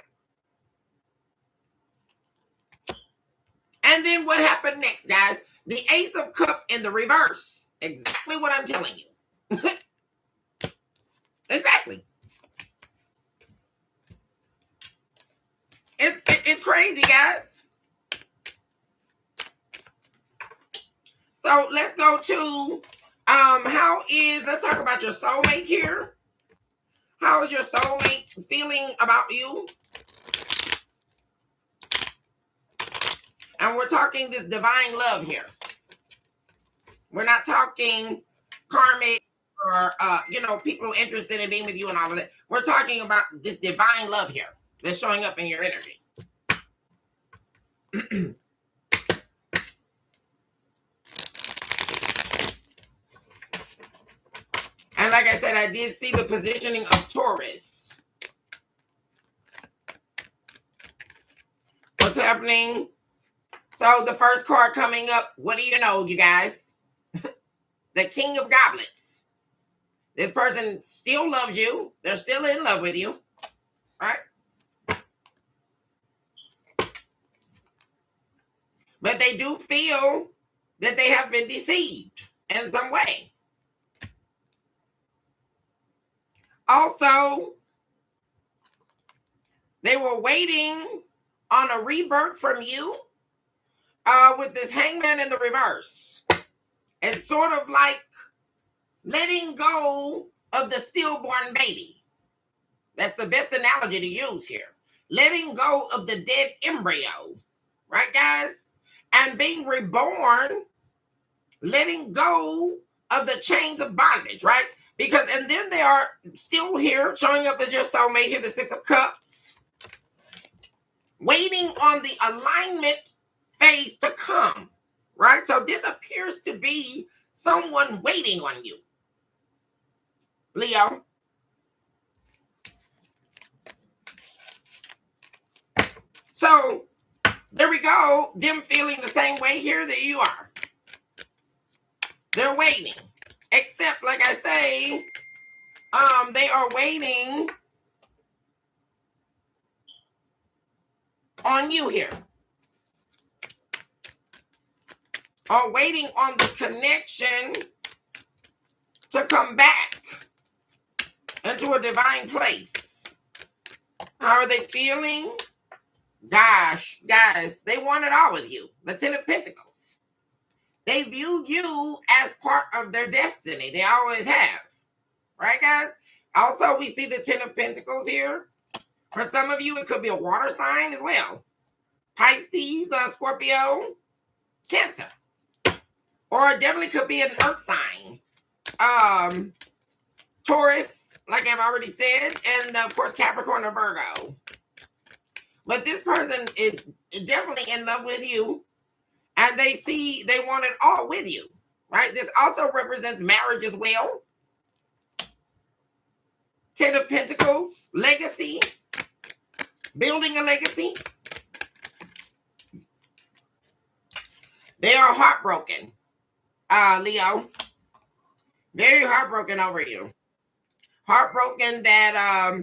And then what happened next, guys? The Ace of Cups in the reverse. Exactly what I'm telling you. Exactly. It's crazy, guys. So let's go to let's talk about your soulmate here. How is your soulmate feeling about you? And we're talking this divine love here. We're not talking karmic or, people interested in being with you and all of that. We're talking about this divine love here that's showing up in your energy. And like I said, I did see the positioning of Taurus. What's happening? So the first card coming up, what do you know, you guys? The King of Goblets. This person still loves you. They're still in love with you, right? But they do feel that they have been deceived in some way. Also, they were waiting on a rebirth from you with this Hangman in the reverse. It's sort of like letting go of the stillborn baby. That's the best analogy to use here. Letting go of the dead embryo, right, guys? And being reborn, letting go of the chains of bondage, right? Because, and then they are still here, showing up as your soulmate here, the Six of Cups, waiting on the alignment phase to come, right? So this appears to be someone waiting on you, Leo. So there we go, them feeling the same way here that you are. They're waiting. Except, like I say, they are waiting on you here. Are waiting on this connection to come back into a divine place. How are they feeling? Gosh, guys, they want it all with you. The Ten of Pentacles. They view you as part of their destiny. They always have. Right, guys? Also, we see the Ten of Pentacles here. For some of you, it could be a water sign as well. Pisces, Scorpio, Cancer. Or it definitely could be an earth sign. Taurus, like I've already said. And, of course, Capricorn or Virgo. But this person is definitely in love with you. And they want it all with you. Right? This also represents marriage as well. Ten of Pentacles, legacy, building a legacy. They are heartbroken, Leo. Very heartbroken over you. Heartbroken that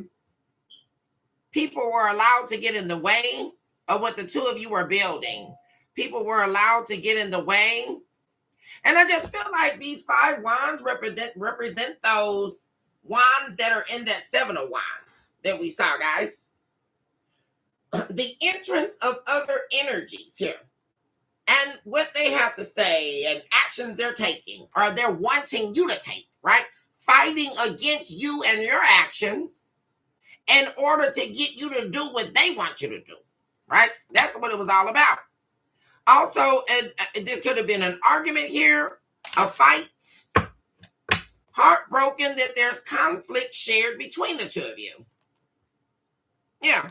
people were allowed to get in the way of what the two of you were building. People were allowed to get in the way. And I just feel like these 5 wands represent those wands that are in that 7 of wands that we saw, guys. The entrance of other energies here. And what they have to say and actions they're taking, or they're wanting you to take, right? Fighting against you and your actions in order to get you to do what they want you to do, right? That's what it was all about. Also, this could have been an argument here, a fight. Heartbroken that there's conflict shared between the two of you. Yeah.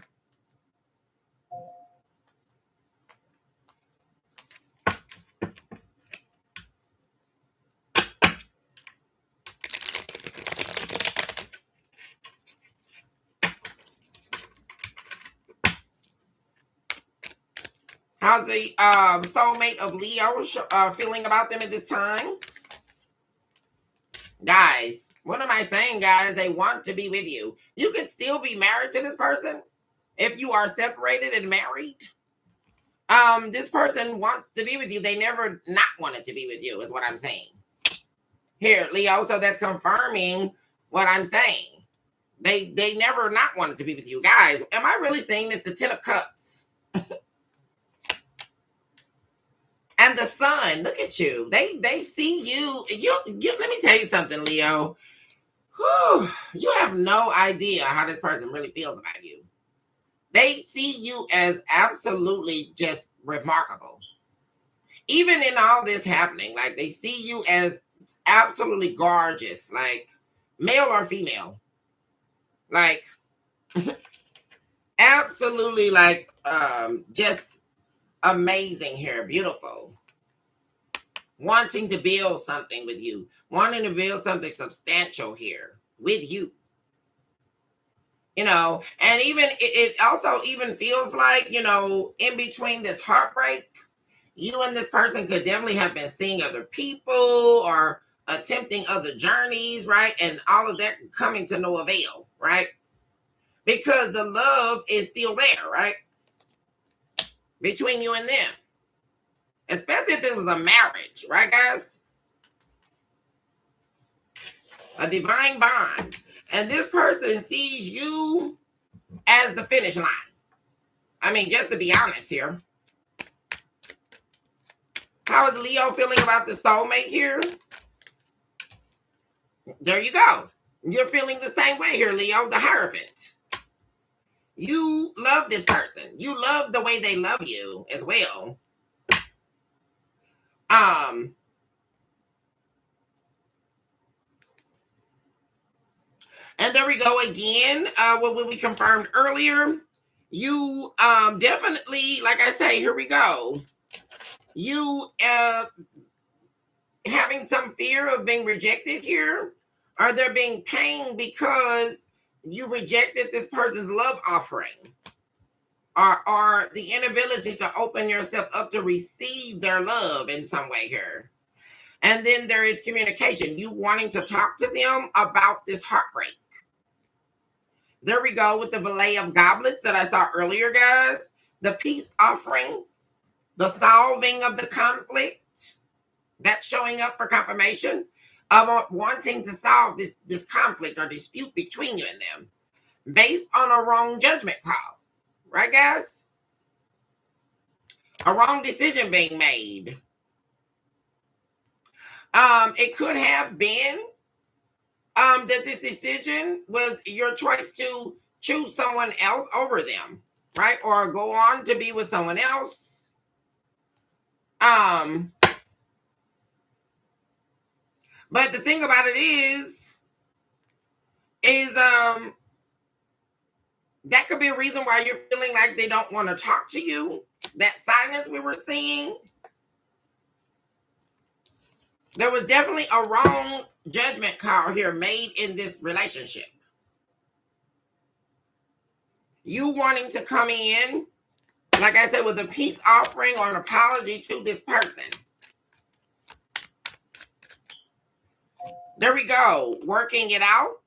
How's the soulmate of Leo feeling about them at this time? Guys, what am I saying, guys? They want to be with you. You could still be married to this person if you are separated and married. This person wants to be with you. They never not wanted to be with you, is what I'm saying. Here, Leo, so that's confirming what I'm saying. They never not wanted to be with you. Guys, am I really saying this? The 10 of Cups. And the sun, look at you. They see you. Let me tell you something, Leo. Whew, you have no idea how this person really feels about you. They see you as absolutely just remarkable. Even in all this happening, like they see you as absolutely gorgeous, like male or female. Like absolutely like just amazing here, beautiful. Wanting to build something with you. Wanting to build something substantial here with you. You know, and even it also even feels like, you know, in between this heartbreak, you and this person could definitely have been seeing other people or attempting other journeys, right? And all of that coming to no avail, right? Because the love is still there, right? Between you and them. Especially if it was a marriage, right, guys? A divine bond. And this person sees you as the finish line. I mean, just to be honest here. How is Leo feeling about the soulmate here? There you go. You're feeling the same way here, Leo, the Hierophant. You love this person. You love the way they love you as well. And there we go again. What we confirmed earlier. You definitely, like I say, here we go. You having some fear of being rejected here. Or there being pain because you rejected this person's love offering. Or the inability to open yourself up to receive their love in some way here. And then there is communication. You wanting to talk to them about this heartbreak. There we go with the Valet of Goblets that I saw earlier, guys. The peace offering. The solving of the conflict. That's showing up for confirmation of wanting to solve this conflict or dispute between you and them. Based on a wrong judgment call. Right, guys? A wrong decision being made. It could have been that this decision was your choice to choose someone else over them, right? Or go on to be with someone else. But the thing about it is that could be a reason why you're feeling like they don't want to talk to you. That silence we were seeing. There was definitely a wrong judgment call here made in this relationship. You wanting to come in, like I said, with a peace offering or an apology to this person. There we go. Working it out.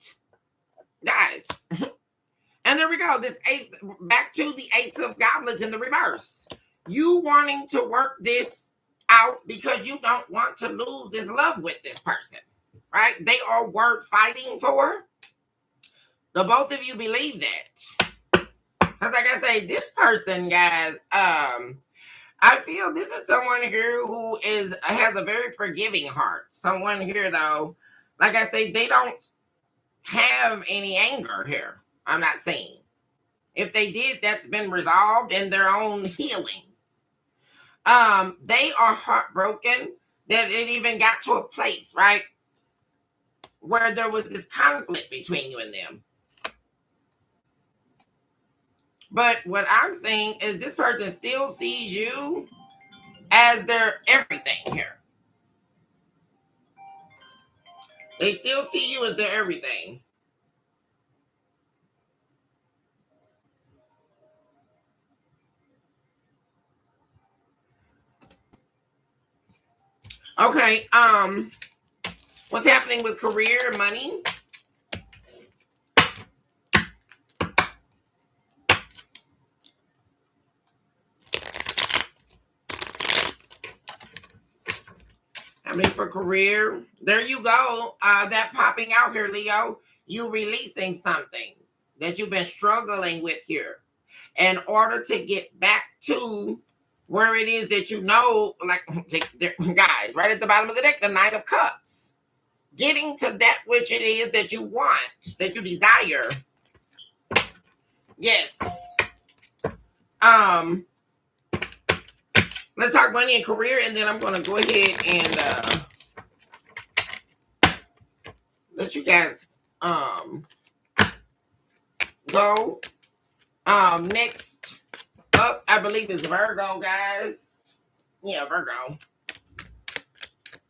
Guys. And there we go. This ace, back to the Ace of Goblets in the reverse. You wanting to work this out because you don't want to lose this love with this person. Right? They are worth fighting for. The both of you believe that. Because like I say, this person, guys, I feel this is someone here who has a very forgiving heart. Someone here, though, like I say, they don't have any anger here. I'm not saying. If they did, that's been resolved in their own healing. They are heartbroken that it even got to a place, right, where there was this conflict between you and them. But what I'm saying is this person still sees you as their everything here. They still see you as their everything. Okay, what's happening with career, money? Happening for career. There you go. That popping out here, Leo. You releasing something that you've been struggling with here in order to get back to where it is that you know, like, guys, right at the bottom of the deck, the Knight of Cups. Getting to that which it is that you want, that you desire. Yes. Let's talk money and career, and then I'm going to go ahead and let you guys go. Next up, I believe, is Virgo, guys. Yeah, Virgo.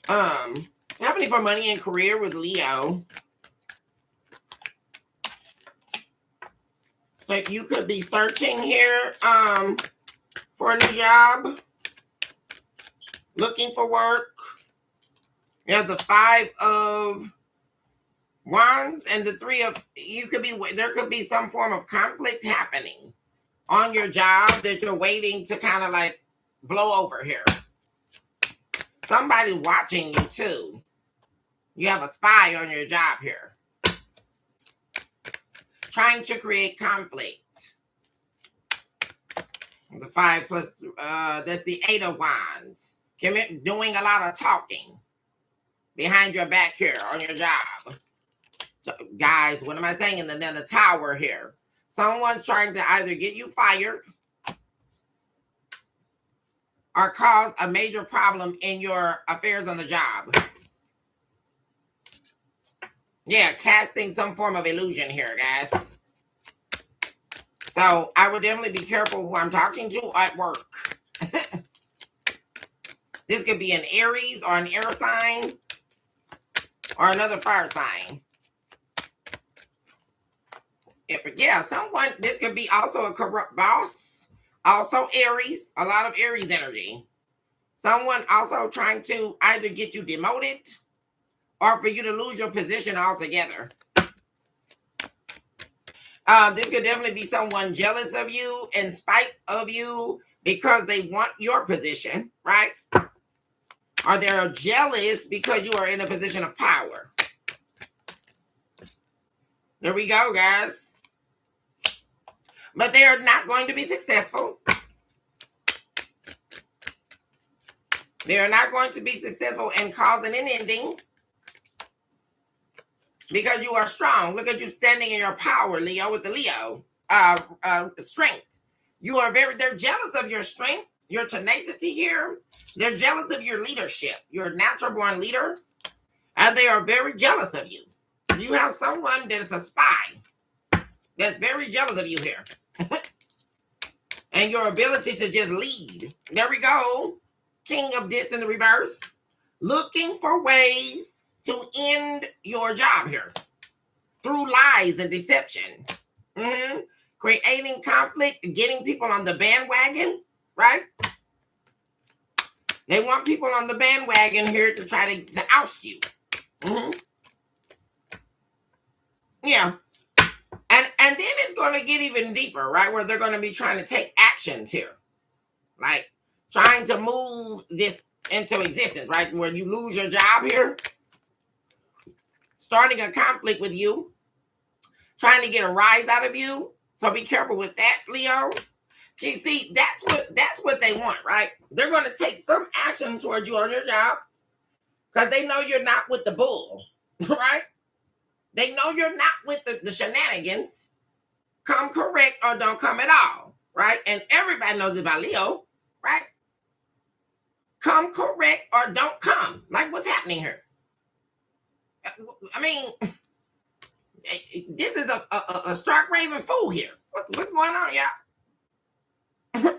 Happening for money and career with Leo. So you could be searching here for a new job. Looking for work. You have the 5 of Wands and the 3 of, there could be some form of conflict happening on your job that you're waiting to kind of like blow over here. Somebody's watching you too. You have a spy on your job here. Trying to create conflict. The 5 plus, that's the 8 of Wands. Doing a lot of talking behind your back here on your job. So, guys, what am I saying? And then the Tower here. Someone's trying to either get you fired or cause a major problem in your affairs on the job. Yeah, casting some form of illusion here, guys. So I would definitely be careful who I'm talking to at work. This could be an Aries or an air sign or another fire sign. Yeah, someone, this could be also a corrupt boss. Also Aries, a lot of Aries energy. Someone also trying to either get you demoted or for you to lose your position altogether. This could definitely be someone jealous of you, in spite of you, because they want your position, right? Or they're jealous because you are in a position of power. There we go, guys. But they are not going to be successful. They are not going to be successful in causing an ending. Because you are strong. Look at you standing in your power, Leo, with the Leo. Strength. They're jealous of your strength, your tenacity here. They're jealous of your leadership. You're a natural born leader. And they are very jealous of you. You have someone that is a spy that's very jealous of you here. And your ability to just lead. There we go. King of this in the reverse. Looking for ways to end your job here through lies and deception. creating conflict, getting people on the bandwagon, right? They want people on the bandwagon here to try to oust you. Yeah. And then it's going to get even deeper, right? Where they're going to be trying to take actions here. Like trying to move this into existence, right? Where you lose your job here. Starting a conflict with you. Trying to get a rise out of you. So be careful with that, Leo. See, that's what they want, right? They're going to take some action towards you on your job. Because they know you're not with the bull, right? They know you're not with the shenanigans. Come correct or don't come at all, right? And everybody knows about Leo, right? Come correct or don't come. Like what's happening here? I mean, this is a stark raving fool here. What's going on, y'all?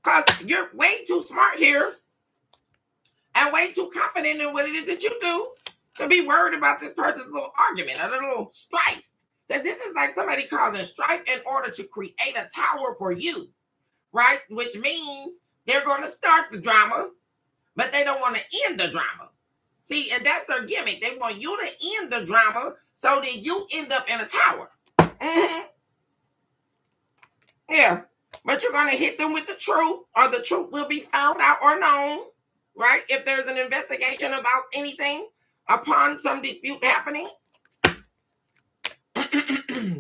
Because you're way too smart here and way too confident in what it is that you do to be worried about this person's little argument or a little strife. That this is like somebody causing strife in order to create a tower for you, right? Which means they're going to start the drama, but they don't want to end the drama. See, and that's their gimmick. They want you to end the drama so that you end up in a tower. Yeah, but you're going to hit them with the truth, or the truth will be found out or known, right? If there's an investigation about anything upon some dispute happening.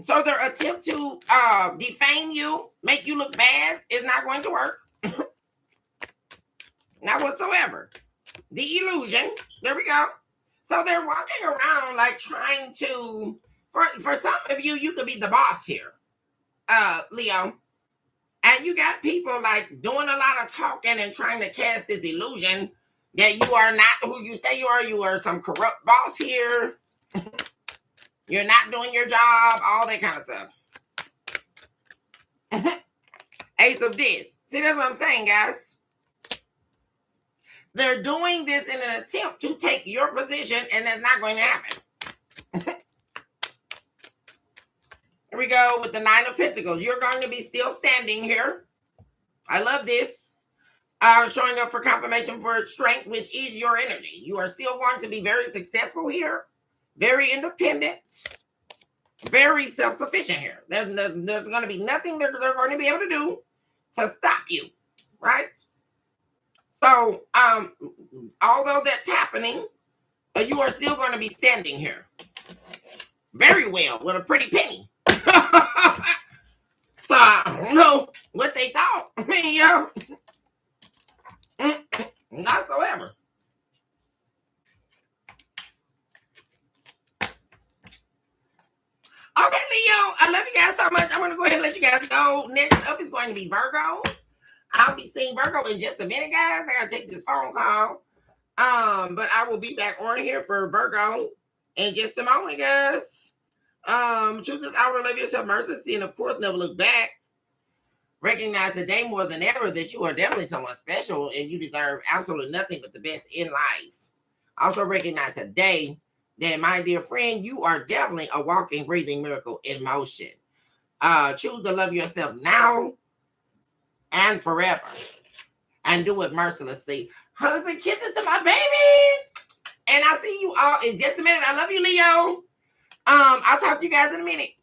So their attempt to defame you, make you look bad, is not going to work. Not whatsoever. The illusion. There we go. So they're walking around like trying to, for some of you, you could be the boss here, Leo. And you got people like doing a lot of talking and trying to cast this illusion that you are not who you say you are. You are some corrupt boss here. You're not doing your job, all that kind of stuff. Ace of this. See, that's what I'm saying, guys. They're doing this in an attempt to take your position, and that's not going to happen. Here we go with the Nine of Pentacles. You're going to be still standing here. I love this. Showing up for confirmation for strength, which is your energy. You are still going to be very successful here. Very independent, very self-sufficient here. There's going to be nothing they're going to be able to do to stop you, right? So, although that's happening, you are still going to be standing here. Very well, with a pretty penny. So, I don't know what they thought. I mean, not so ever. Okay, Leo, I love you guys so much. I'm going to go ahead and let you guys go. Next up is going to be Virgo. I'll be seeing Virgo in just a minute, guys. I got to take this phone call. But I will be back on here for Virgo in just a moment, guys. Choose this hour to love yourself, mercy, and of course, never look back. Recognize today more than ever that you are definitely someone special and you deserve absolutely nothing but the best in life. Also recognize today that, my dear friend, you are definitely a walking, breathing miracle in motion. Choose to love yourself now and forever. And do it mercilessly. Hugs and kisses to my babies. And I'll see you all in just a minute. I love you, Leo. I'll talk to you guys in a minute.